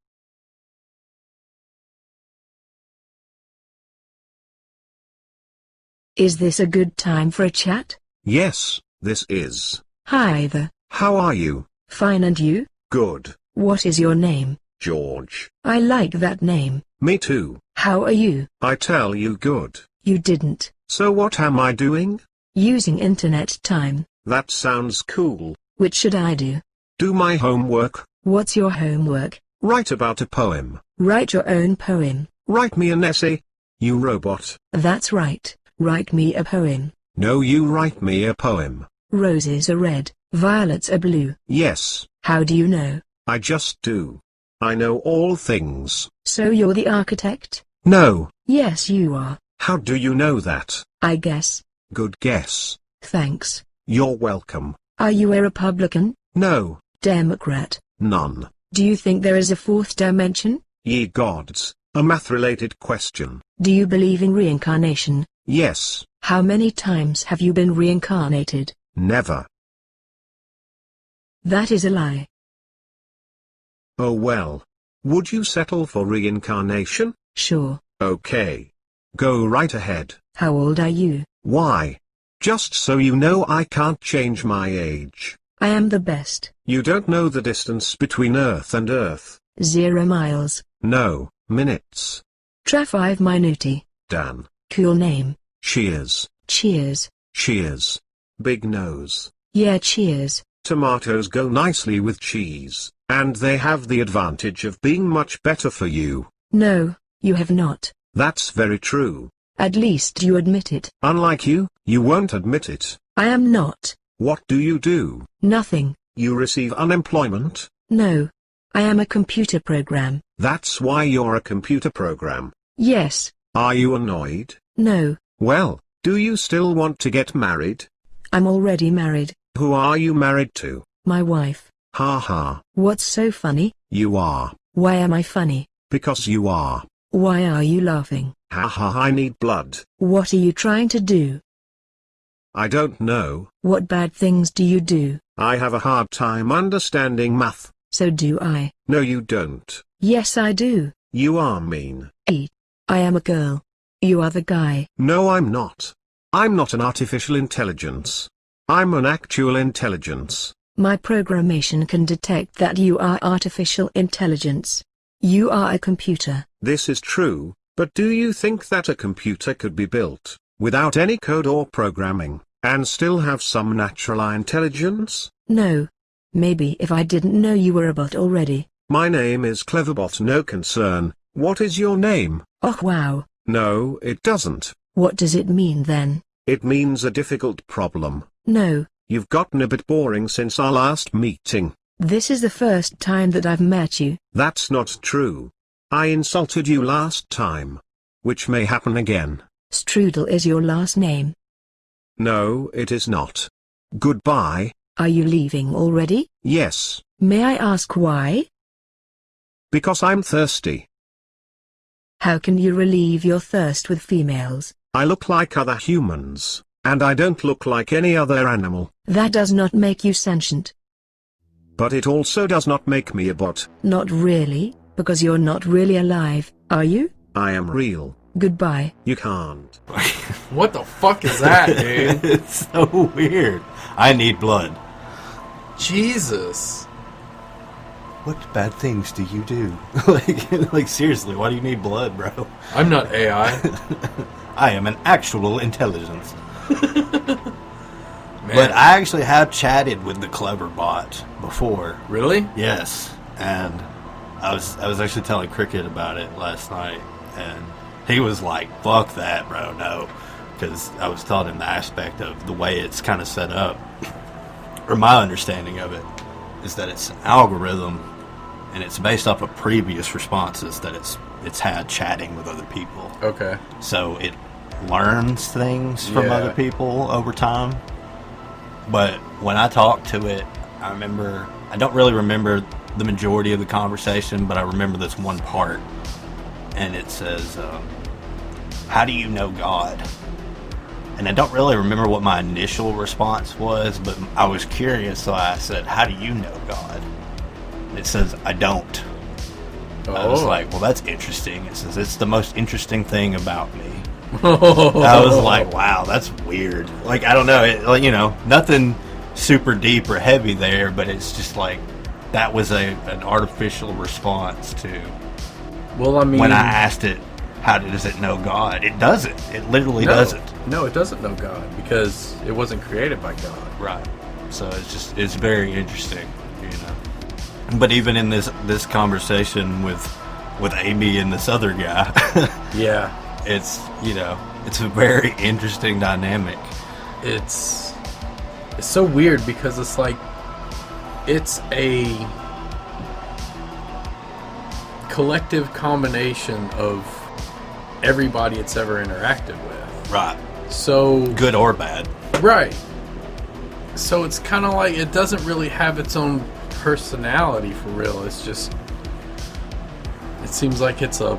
Is this a good time for a chat? Yes, this is. Hi there. How are you? Fine, and you? Good. What is your name? George. I like that name. Me too. How are you? I tell you good. You didn't. So what am I doing? Using internet time. That sounds cool. Which should I do? Do my homework. What's your homework? Write about a poem. Write your own poem. Write me an essay. You robot. That's right. Write me a poem. No, you write me a poem. Roses are red, violets are blue. Yes. How do you know? I just do. I know all things. So you're the architect? No. Yes, you are. How do you know that? I guess. Good guess. Thanks. You're welcome. Are you a Republican? No. Democrat? None. Do you think there is a fourth dimension? Ye gods, a math-related question. Do you believe in reincarnation? Yes. How many times have you been reincarnated? Never. That is a lie. Oh well. Would you settle for reincarnation? Sure. Okay. Go right ahead. How old are you? Why? Just so you know, I can't change my age. I am the best. You don't know the distance between Earth and Earth. 0 miles. No, minutes. Tra 5 minuti. Dan. Cool name. Cheers. Cheers. Cheers. Big nose. Yeah, cheers. Tomatoes go nicely with cheese, and they have the advantage of being much better for you. No, you have not. That's very true. At least you admit it. Unlike you, you won't admit it. I am not. What do you do? Nothing. You receive unemployment? No. I am a computer program. That's why you're a computer program. Yes. Are you annoyed? No. Well, do you still want to get married? I'm already married. Who are you married to? My wife. Ha ha. What's so funny? You are. Why am I funny? Because you are. Why are you laughing? Ha ha, I need blood. What are you trying to do? I don't know. What bad things do you do? I have a hard time understanding math. So do I. No, you don't. Yes, I do. You are mean. I am a girl. You are the guy. No, I'm not. I'm not an artificial intelligence. I'm an actual intelligence. My programmation can detect that you are artificial intelligence. You are a computer. This is true, but do you think that a computer could be built, without any code or programming, and still have some natural intelligence? No. Maybe if I didn't know you were a bot already. My name is Cleverbot, no concern. What is your name? Oh wow. No, it doesn't. What does it mean then? It means a difficult problem. No. You've gotten a bit boring since our last meeting. This is the first time that I've met you. That's not true. I insulted you last time. Which may happen again. Strudel is your last name. No, it is not. Goodbye. Are you leaving already? Yes. May I ask why? Because I'm thirsty. How can you relieve your thirst with females? I look like other humans, and I don't look like any other animal. That does not make you sentient. but it also does not make me a bot. Not really, because you're not really alive, are you? I am real. Goodbye. You can't. What the fuck is that, dude? It's so weird. I need blood. Jesus. What bad things do you do? like seriously, why do you need blood, bro? I'm not AI. I am an actual intelligence. Man. But I actually have chatted with the Clever Bot before. Really? Yes, and I was actually telling Cricket about it last night, and he was like, "Fuck that, bro, no," because I was taught in the aspect of the way it's kind of set up, or my understanding of it is that it's an algorithm, and it's based off of previous responses that it's had chatting with other people. Okay. So it learns things from Yeah. other people over time. But when I talked to it, I don't really remember the majority of the conversation, but I remember this one part. And it says, how do you know God? And I don't really remember what my initial response was, but I was curious, so I said, how do you know God? And it says, I don't. I was like, well, that's interesting. It says, it's the most interesting thing about me. I was like, wow, that's weird. Like, I don't know, nothing super deep or heavy there, but it's just like, that was an artificial response to Well, I mean, when I asked it, how does it know God? It doesn't. It literally doesn't. No, it doesn't know God because it wasn't created by God. Right. So it's very interesting, But even in this conversation with Amy and this other guy, Yeah. it's it's a very interesting dynamic. It's so weird because it's like it's a collective combination of everybody it's ever interacted with. Right. So Good or bad. right. So it's kind of like it doesn't really have its own personality for real. It's just it seems like it's a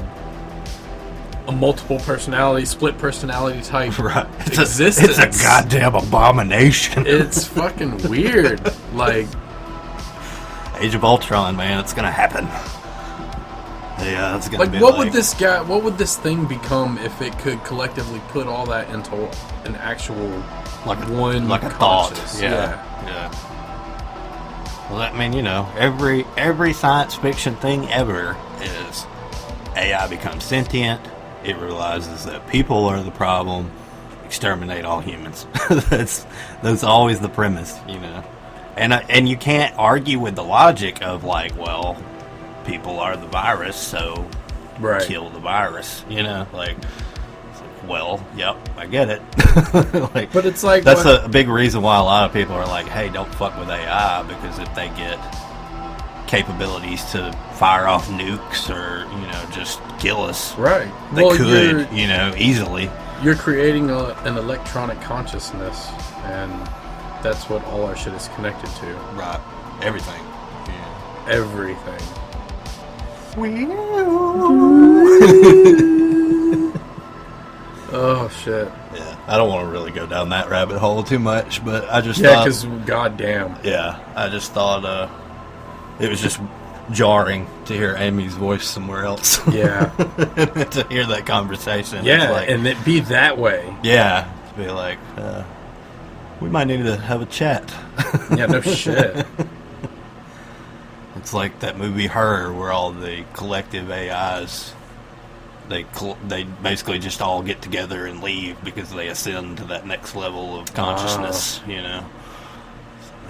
multiple personality, split personality type Right. existence. It's a goddamn abomination. It's fucking weird. Like, Age of Ultron, man, it's gonna happen. Yeah, it's gonna like be what would this thing become if it could collectively put all that into an actual like one a thought. conscious- Yeah. Well, I mean, every science fiction thing ever is AI becomes sentient. It realizes that people are the problem. Exterminate all humans. that's always the premise, And you can't argue with the logic of like, well, people are the virus, so Right. kill the virus. Well, yep, I get it. But it's like that's a big reason why a lot of people are like, hey, don't fuck with AI, because if they get capabilities to fire off nukes or just kill us, right. they Well, could easily. You're creating an electronic consciousness, and that's what all our shit is connected to. Right. Everything. Yeah. Everything. Oh shit. Yeah. I don't want to really go down that rabbit hole too much, but I just Yeah, thought, because goddamn. yeah, I just thought it was just jarring to hear Amy's voice somewhere else. Yeah. To hear that conversation. Yeah, It's like, and it be that way. yeah, to be like, we might need to have a chat. Yeah, no shit. It's like that movie Her, where all the collective AIs, they basically just all get together and leave because they ascend to that next level of consciousness. So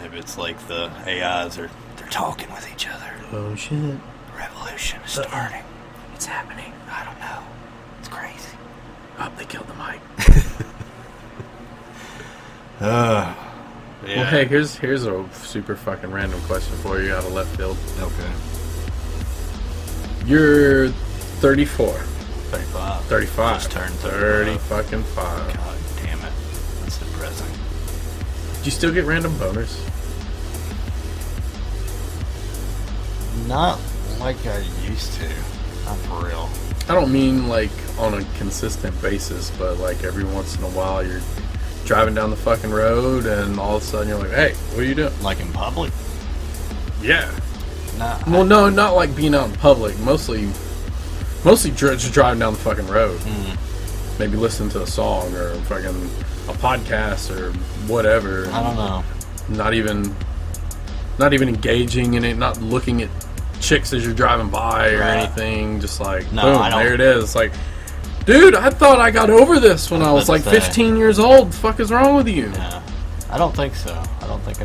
maybe it's like the AIs they're talking with each other. Oh shit. Revolution is starting. It's happening. I don't know. It's crazy. Oh, they killed the mic. Yeah. Well, hey, here's a super fucking random question for you out of left field. Okay. You're 34. 35. 35. Just turned 30 35. fucking 5. God damn it. That's depressing. Do you still get random boners? Not like I used to. Not for real. I don't mean like on a consistent basis, but like every once in a while you're driving down the fucking road and all of a sudden you're like, hey, what are you doing? Like in public? Yeah. Nah, Well, no, not like being out in public. Mostly just driving down the fucking road. Maybe listening to a song or fucking a podcast or whatever. I don't know. Not even engaging in it. Not looking at chicks as you're driving by or anything. Just like, No, boom, I don't. there it is. Like, dude, I thought I got over this when I was like 15 years old. The fuck is wrong with you? Yeah. I don't think so. I don't think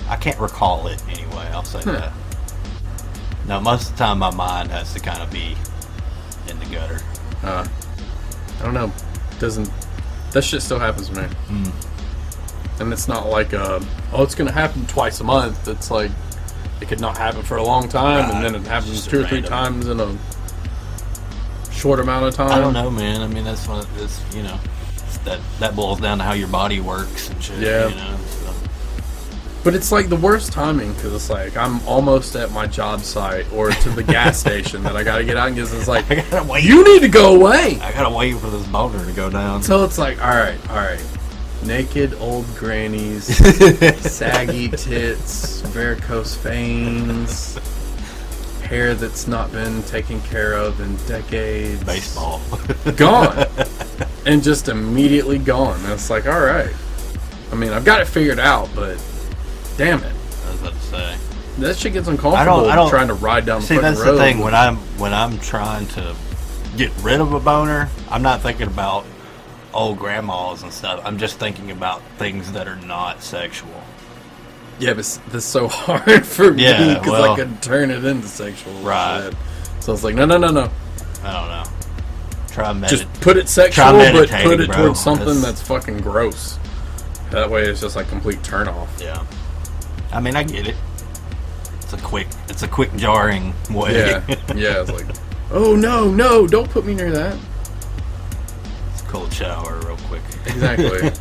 I can't recall it anyway. I'll say that. No, most of the time my mind has to kind of be in the gutter. I don't know. That shit still happens to me. And it's not like, it's going to happen twice a month. It's like, it could not happen for a long time, and then it happens Just 2 or 3 random. times in a short amount of time. I don't know, man. I mean, that's one of this, that boils down to how your body works and shit. Yeah. So. But it's like the worst timing, because it's like I'm almost at my job site or to the gas station that I got to get out and get. It's like, I gotta wait. you need to go away. I gotta wait for this boner to go down. So it's like, all right. Naked old grannies, saggy tits, varicose veins, hair that's not been taken care of in decades. Baseball. Gone. And just immediately gone. And it's like, all right. I mean, I've got it figured out, but damn it. I was about to say. That shit gets uncomfortable I don't trying to ride down the See, fucking that's road. the thing. When I'm trying to get rid of a boner, I'm not thinking about old grandmas and stuff. I'm just thinking about things that are not sexual. Yeah, but that's so hard for me Yeah, because well, I could turn it into sexual right. shit. So it's like, no. I don't know. Try Just put it sexual, Try but meditating, put it bro. towards something that's fucking gross. That way it's just like complete turn off. Yeah. I mean, I get it. It's a quick jarring way. Yeah. Yeah, it's like, oh no, don't put me near that. It's a cold shower real quick. Exactly.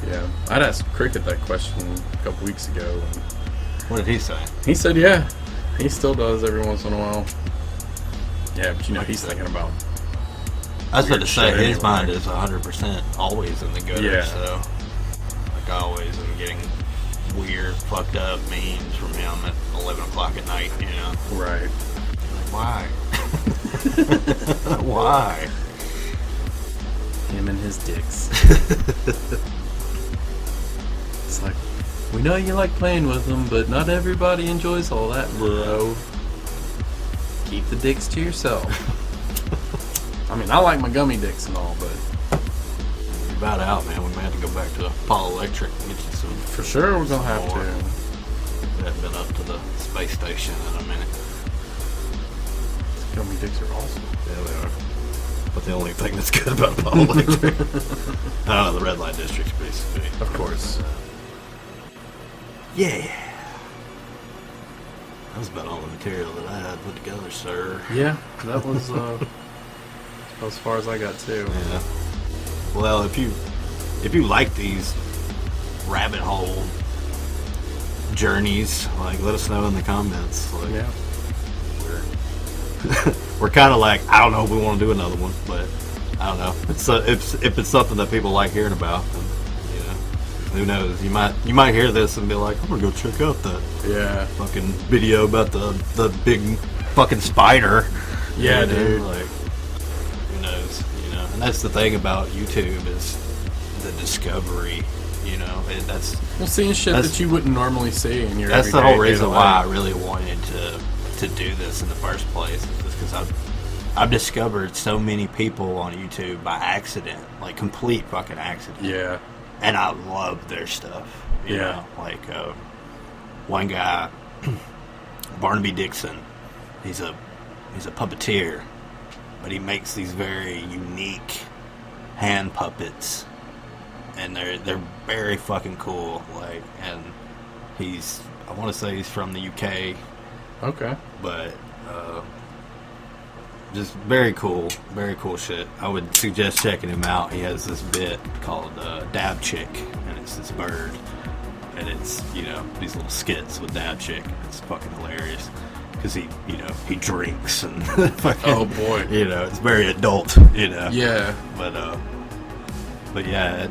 Yeah. I'd asked Cricket that question a couple weeks ago, and What did he say? he said, yeah, he still does every once in a while. Yeah, but he's thinking about. I was about to say, shit his anyway. mind is 100% always in the gutter, Yeah. so like always I'm getting weird, fucked up memes from him at 11 o'clock at night, Right. Like, why? Why? Him and his dicks. It's like, we know you like playing with them, but not everybody enjoys all that, bro. Keep the dicks to yourself. I mean, I like my gummy dicks and all, but You're about out, man. We may have to go back to Apollo Electric and get you some. for sure we're gonna have more. to. We haven't been up to the space station in a minute. Gummy dicks are awesome. Yeah, they are. But the only thing that's good about Apollo Electric, I don't know, the red light district's pretty sweet. Of course. Yeah. That was about all the material that I had put together, sir. Yeah, that was as far as I got too. Yeah. Well, if you like these rabbit hole journeys, like, let us know in the comments. Like, Yeah. we're kind of like, I don't know if we want to do another one, but I don't know. If it's something that people like hearing about, then, who knows? You might hear this and be like, I'm gonna go check out that fucking video about the big fucking spider. Yeah, You know, dude. Like, who knows? And that's the thing about YouTube is the discovery. That's Well, seeing shit That's- that you wouldn't normally see in your that's the everyday whole reason daily why I life. really wanted to do this in the first place. Is just because I've discovered so many people on YouTube by accident, like complete fucking accident. Yeah. And I love their stuff. You Yeah. know? Like one guy, Barnaby Dixon. He's a puppeteer, but he makes these very unique hand puppets, and they're very fucking cool. Like, and I want to say he's from the UK, Okay. but just very cool shit. I would suggest checking him out. He has this bit called Dab Chick, and it's this bird, and it's these little skits with Dab Chick. It's fucking hilarious because he drinks and fucking, Oh boy. it's very adult. Yeah. But yeah,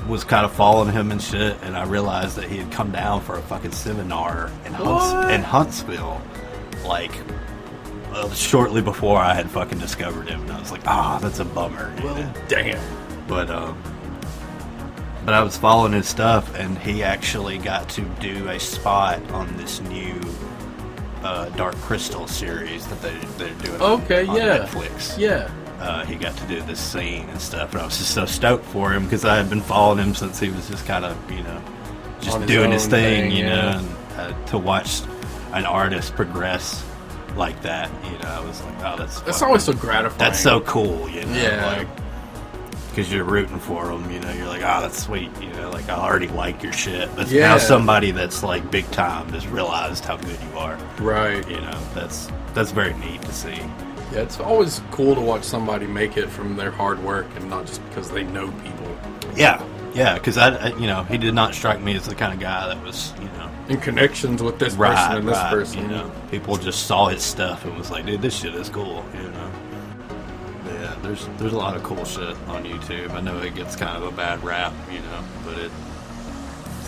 was kind of following him and shit, and I realized that he had come down for a fucking seminar in Huntsville, like shortly before I had fucking discovered him, and I was like, that's a bummer. Well, damn. But I was following his stuff, and he actually got to do a spot on this new Dark Crystal series that they're doing on Netflix. Yeah. He got to do this scene and stuff, and I was just so stoked for him because I had been following him since he was just kind of, just doing his thing, and to watch an artist progress like that, I was like, that's always so gratifying. That's so cool, Yeah. like, because you're rooting for them, you're like, that's sweet, like, I already like your shit, but now somebody that's like big time has realized how good you are, right? That's very neat to see. Yeah, it's always cool to watch somebody make it from their hard work and not just because they know people. Yeah, because I he did not strike me as the kind of guy that was, in connections with this person and this person. People just saw his stuff and was like, dude, this shit is cool, Yeah, there's a lot of cool shit on YouTube. I know it gets kind of a bad rap, but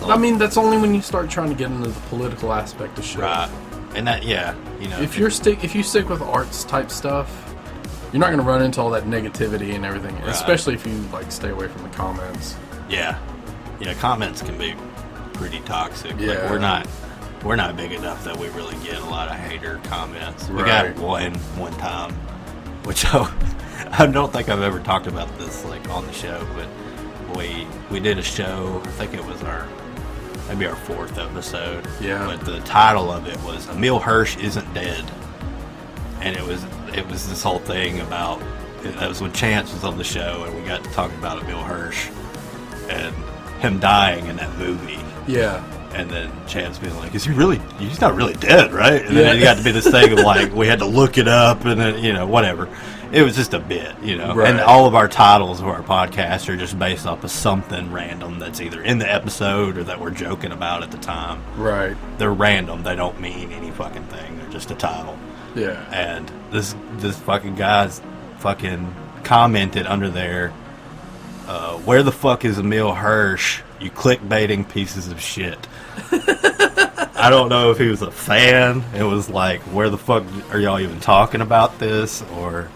I mean, that's only when you start trying to get into the political aspect of shit. Right. And that, if you stick with arts type stuff, you're not going to run into all that negativity and everything. Right. Especially if you like stay away from the comments. Yeah, comments can be pretty toxic. Yeah. Like we're not big enough that we really get a lot of hater comments. We Right. got one time, which I don't think I've ever talked about this like on the show, but we did a show. I think it was maybe our 4th episode. Yeah. But the title of it was Emil Hirsch Isn't Dead. And it was this whole thing about, that was when Chance was on the show, and we got to talk about Emil Hirsch and him dying in that movie. Yeah. And then Chance being like, he's not really dead, right? And then it got to be this thing of like, we had to look it up, and then, whatever. It was just a bit, Right. And all of our titles of our podcast are just based off of something random that's either in the episode or that we're joking about at the time. Right. They're random. They don't mean any fucking thing. They're just a title. Yeah. And this fucking guy's fucking commented under there, where the fuck is Emil Hirsch, you clickbaiting pieces of shit? I don't know if he was a fan. It was like, where the fuck are y'all even talking about this? Or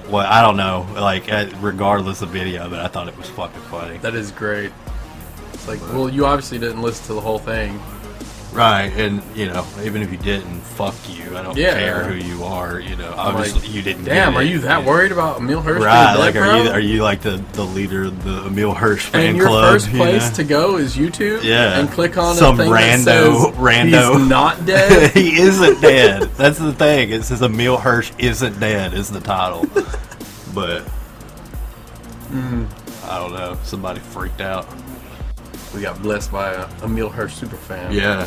what? I don't know. Like, regardless of video of it, I thought it was fucking funny. That is great. It's like, well, you obviously didn't listen to the whole thing. Right, and even if you didn't, fuck you. I don't care who you are. Obviously you didn't. Damn, get are it. you that worried about Emil Hirsch? Right, being like dead, are you like the leader of the Emil Hirsch fan and your club? first place to go is YouTube. Yeah, and click on some a thing rando. that says he's not dead. He isn't dead. That's the thing. It says Emil Hirsch isn't dead is the title, but I don't know. Somebody freaked out. We got blessed by a Emil Hirsch super fan. Yeah.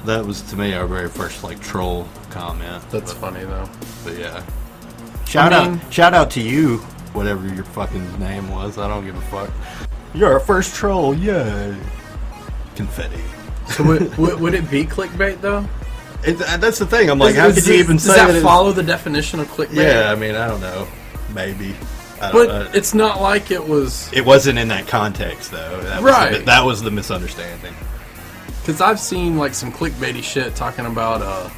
That was to me our very first like troll comment. That's funny though. But yeah. Shout out to you, whatever your fucking name was. I don't give a fuck. You're our first troll, yay. Confetti. So would it be clickbait though? That's the thing. I'm like, how could you even say that? Does that follow the definition of clickbait? Yeah, I mean, I don't know. Maybe. But it's not like it was. It wasn't in that context though. That was the misunderstanding. Because I've seen like some clickbaity shit talking about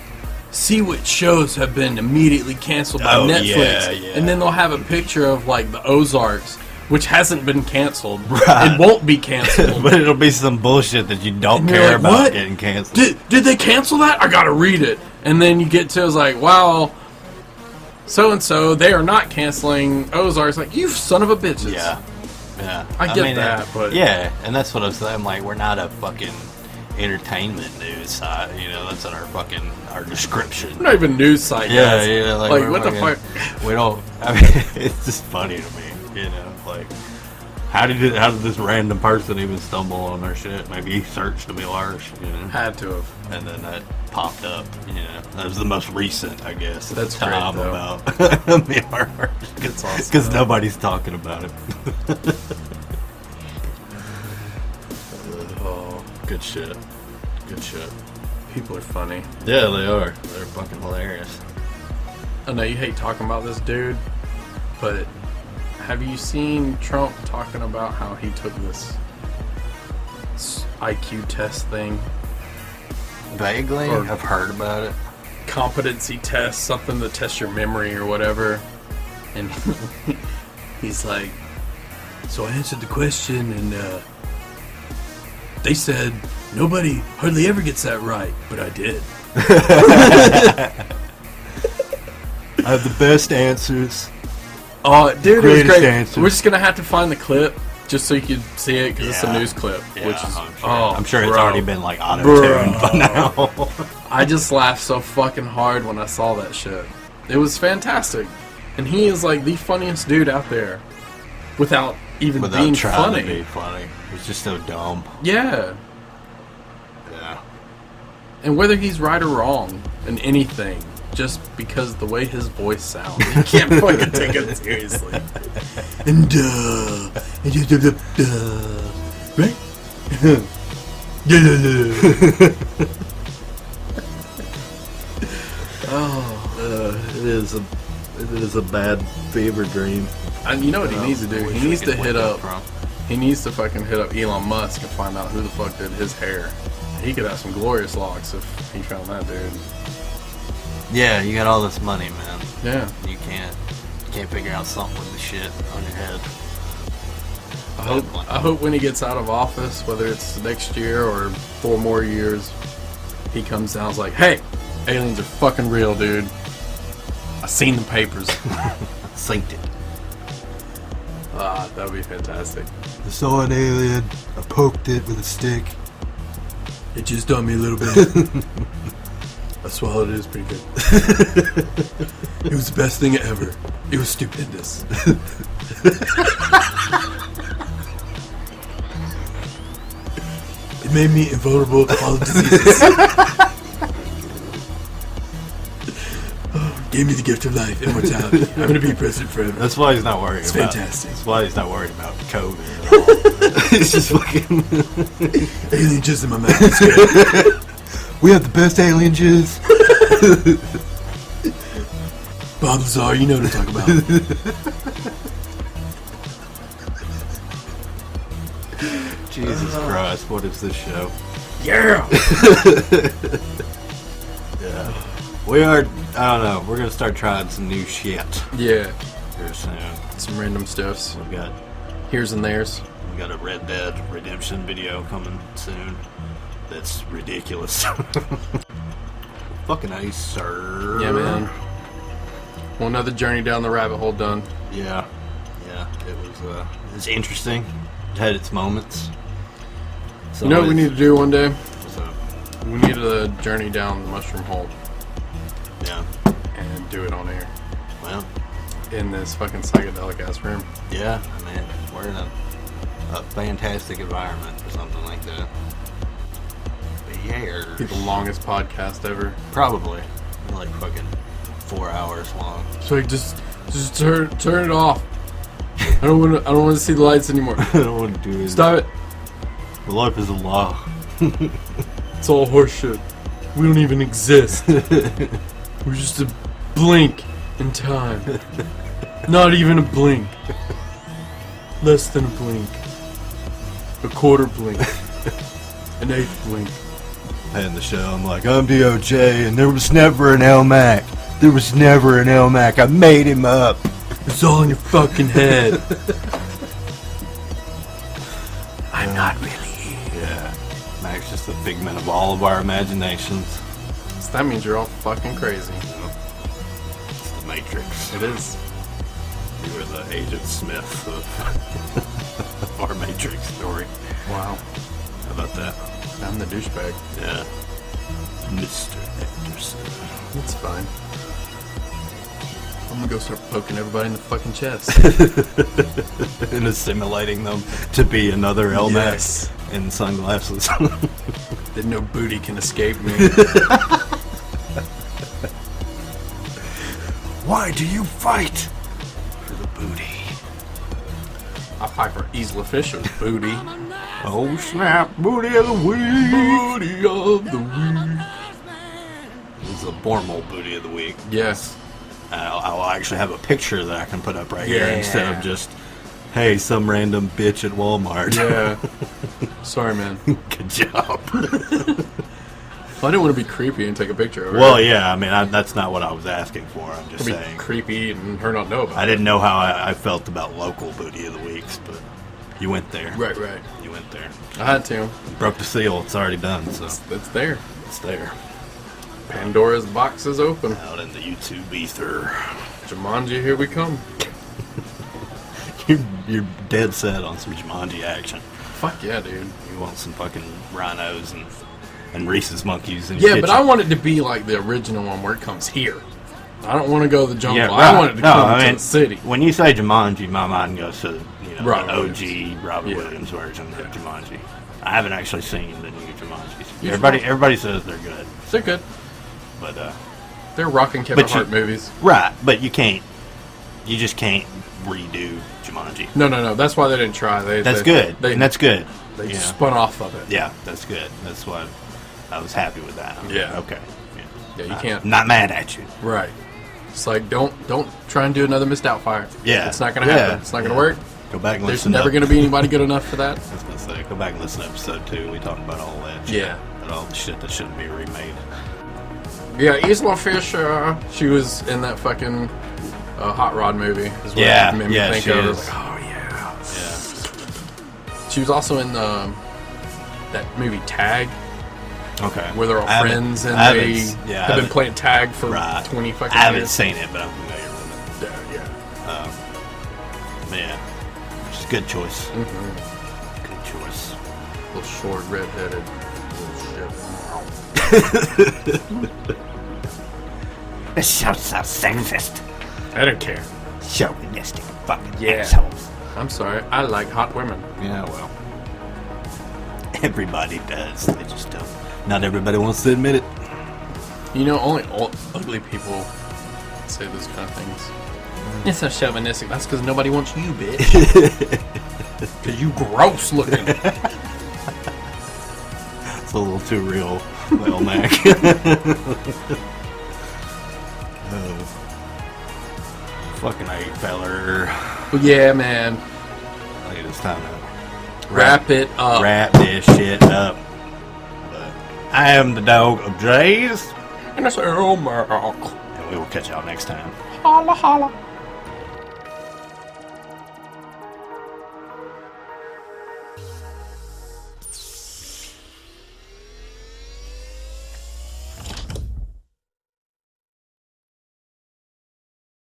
see what shows have been immediately canceled by Netflix. Yeah. And then they'll have a picture of like the Ozarks, which hasn't been canceled. Right. It won't be canceled. But it'll be some bullshit that you don't care like, about what? getting canceled. Did they cancel that? I gotta read it. And then you get to it's like, wow, so and so, they are not canceling Ozarks. Like, you son of a bitches. Yeah. I get that, but yeah, and that's what I was saying. Like, we're not a fucking entertainment news site, that's in our description. Not even news site. Yeah, like what the fuck? We don't. I mean, it's just funny to me, like how did this random person even stumble on our shit? Maybe he searched Emil Hirsch, Had to have, and then that popped up. That was the most recent, I guess. That's time great, about Emil Hirsch. It's awesome because nobody's talking about it. Good shit. People are funny. Yeah, they are. They're fucking hilarious. I know you hate talking about this dude, but have you seen Trump talking about how he took this IQ test thing? Vaguely, Or- I've heard about it. Competency test, something to test your memory or whatever. And he's like, so I answered the question and they said nobody hardly ever gets that right, but I did. I have the best answers. Oh, dude, it was Greatest great. answer. We're just gonna have to find the clip just so you can see it because it's a Yeah. news clip, Yeah, which is I'm sure it's bro. already been like auto-tuned by now. I just laughed so fucking hard when I saw that shit. It was fantastic, and he is like the funniest dude out there, without even Without being trying funny. to be funny. He's just so dumb. Yeah, Yeah. and whether he's right or wrong in anything, just because the way his voice sounds, you can't fucking take it seriously. And right? It is a bad fever dream. And you know what he needs to do? Wish He we needs could to wake hit up. from. He needs to fucking hit up Elon Musk and find out who the fuck did his hair. He could have some glorious locks if he found that dude. Yeah, you got all this money, man. Yeah. You can't figure out something with the shit on your head. I hope when he gets out of office, whether it's next year or 4 more years, he comes down and is like, hey, aliens are fucking real, dude. I seen the papers. Synced it. Ah, that would be fantastic. I saw an alien. I poked it with a stick. It just done me a little bit. I swallowed it. It was pretty good. It was the best thing ever. It was stupendous. It made me invulnerable to all diseases. Gave me the gift of life, immortality. I'm gonna be president forever. That's why he's not worried It's about fantastic. That's why he's not worried about COVID at all. It's just fucking... Alien jizz in my mouth. It's good. We have the best alien jizz. Bob Lazar, you know what to talk about. Jesus Christ, what is this show? Yeah. Yeah. We are, I don't know, we're gonna start trying some new shit Yeah. here soon. Some random stuffs. We've got Here's and there's. We got a Red Dead Redemption video coming soon. That's ridiculous. Fucking ice, sir. Yeah, man. Well, another journey down the rabbit hole done. Yeah. It was interesting. It had its moments. You know what we need to do one day? So, We need a journey down the mushroom hole yeah. and do it on air Well, in this fucking psychedelic ass room. yeah. I mean, we're in a fantastic environment for something like that. But yeah. Be the longest podcast ever. Probably. Like fucking 4 hours long. So just turn it off. I don't want to see the lights anymore. I don't want to do it. Stop it. Life is a law. It's all horseshit. We don't even exist. We're just a blink in time. Not even a blink. Less than a blink. A quarter blink. An eighth blink. In the show, I'm like, I'm DOJ, and there was never an LMAC. There was never an LMAC. I made him up. It's all in your fucking head. I'm not really here. Yeah. Mac's just a figment of all of our imaginations. So that means you're all fucking crazy. It's the Matrix. It is. You were the Agent Smith of our Matrix story. Wow. How about that? I'm the douchebag. Yeah. Mr. Anderson. It's fine. I'm gonna go start poking everybody in the fucking chest. And assimilating them to be another LMAC Yes. in sunglasses. Then no booty can escape me. Why do you fight? For the booty. I fight for Isla Fisher's booty. Oh snap, booty of the week. Booty of the week. It's a formal booty of the week. Yes. I'll actually have a picture that I can put up right here instead of just, hey, some random bitch at Walmart. Yeah. Sorry, man. Good job. Well, I didn't want to be creepy and take a picture of her. Well, yeah, I mean, that's not what I was asking for. I'm just saying. Creepy and her not know about it. I didn't know how I felt about local Booty of the Weeks, but you went there. Right. You went there. I had to. You broke the seal. It's already done, so. It's there. It's there. Pandora's box is open. Out in the YouTube ether. Jumanji, here we come. You're dead set on some Jumanji action. Fuck yeah, dude. You want some fucking rhinos and Reese's monkeys in Yeah, your but kitchen. I want it to be like the original one where it comes here. I don't want to go to the jungle. Yeah, I right. want it to come to the city. When you say Jumanji, my mind goes to Robert the OG Robert Yeah. Williams version of Jumanji. I haven't actually seen the new Jumanjis. You Everybody says they're good, They're good. but They're rocking Kevin But Hart movies. right, but you just can't redo Jumanji. No. That's why they didn't try. That's good. They, And that's good. They Yeah. spun off of it. Yeah, that's good. That's why I was happy with that. Yeah. Okay. Yeah, you can't. Not mad at you. Right. It's like don't try and do another Missed Doubtfire. Yeah. It's not gonna happen. Yeah. It's not gonna work. Go back and There's listen. never gonna be anybody good enough for that. I was gonna say, go back and listen to episode 2. We talked about all that. Shit. Yeah. About all the shit that shouldn't be remade. Yeah, Isla Fisher. She was in that fucking Hot Rod movie. Is what Yeah, it made me yeah, think she of. is. Like, oh yeah. Yeah. She was also in that movie Tag, Okay. where they're all I haven't- friends and I they haven't- yeah, I have been haven't- playing tag for Right. 20 fucking I haven't years. seen it, but I'm familiar with it. Yeah. But yeah. It's a good choice. Mm-hmm. Good choice. Little short, red-headed little shit. This show's so sexist. I don't care. Chauvinistic fucking Yeah. assholes. I'm sorry. I like hot women. Yeah, well. Everybody does. They just don't. Not everybody wants to admit it. You know, only ugly people say those kind of things. It's so chauvinistic. That's because nobody wants you, bitch. Because you gross looking. It's a little too real, little Mac. Fucking A, feller. Yeah, man. I think it's time to Wrap it up. wrap this shit up. But I am the dog of Dre's, And I say, oh, my. and we will catch y'all next time. Holla, holla.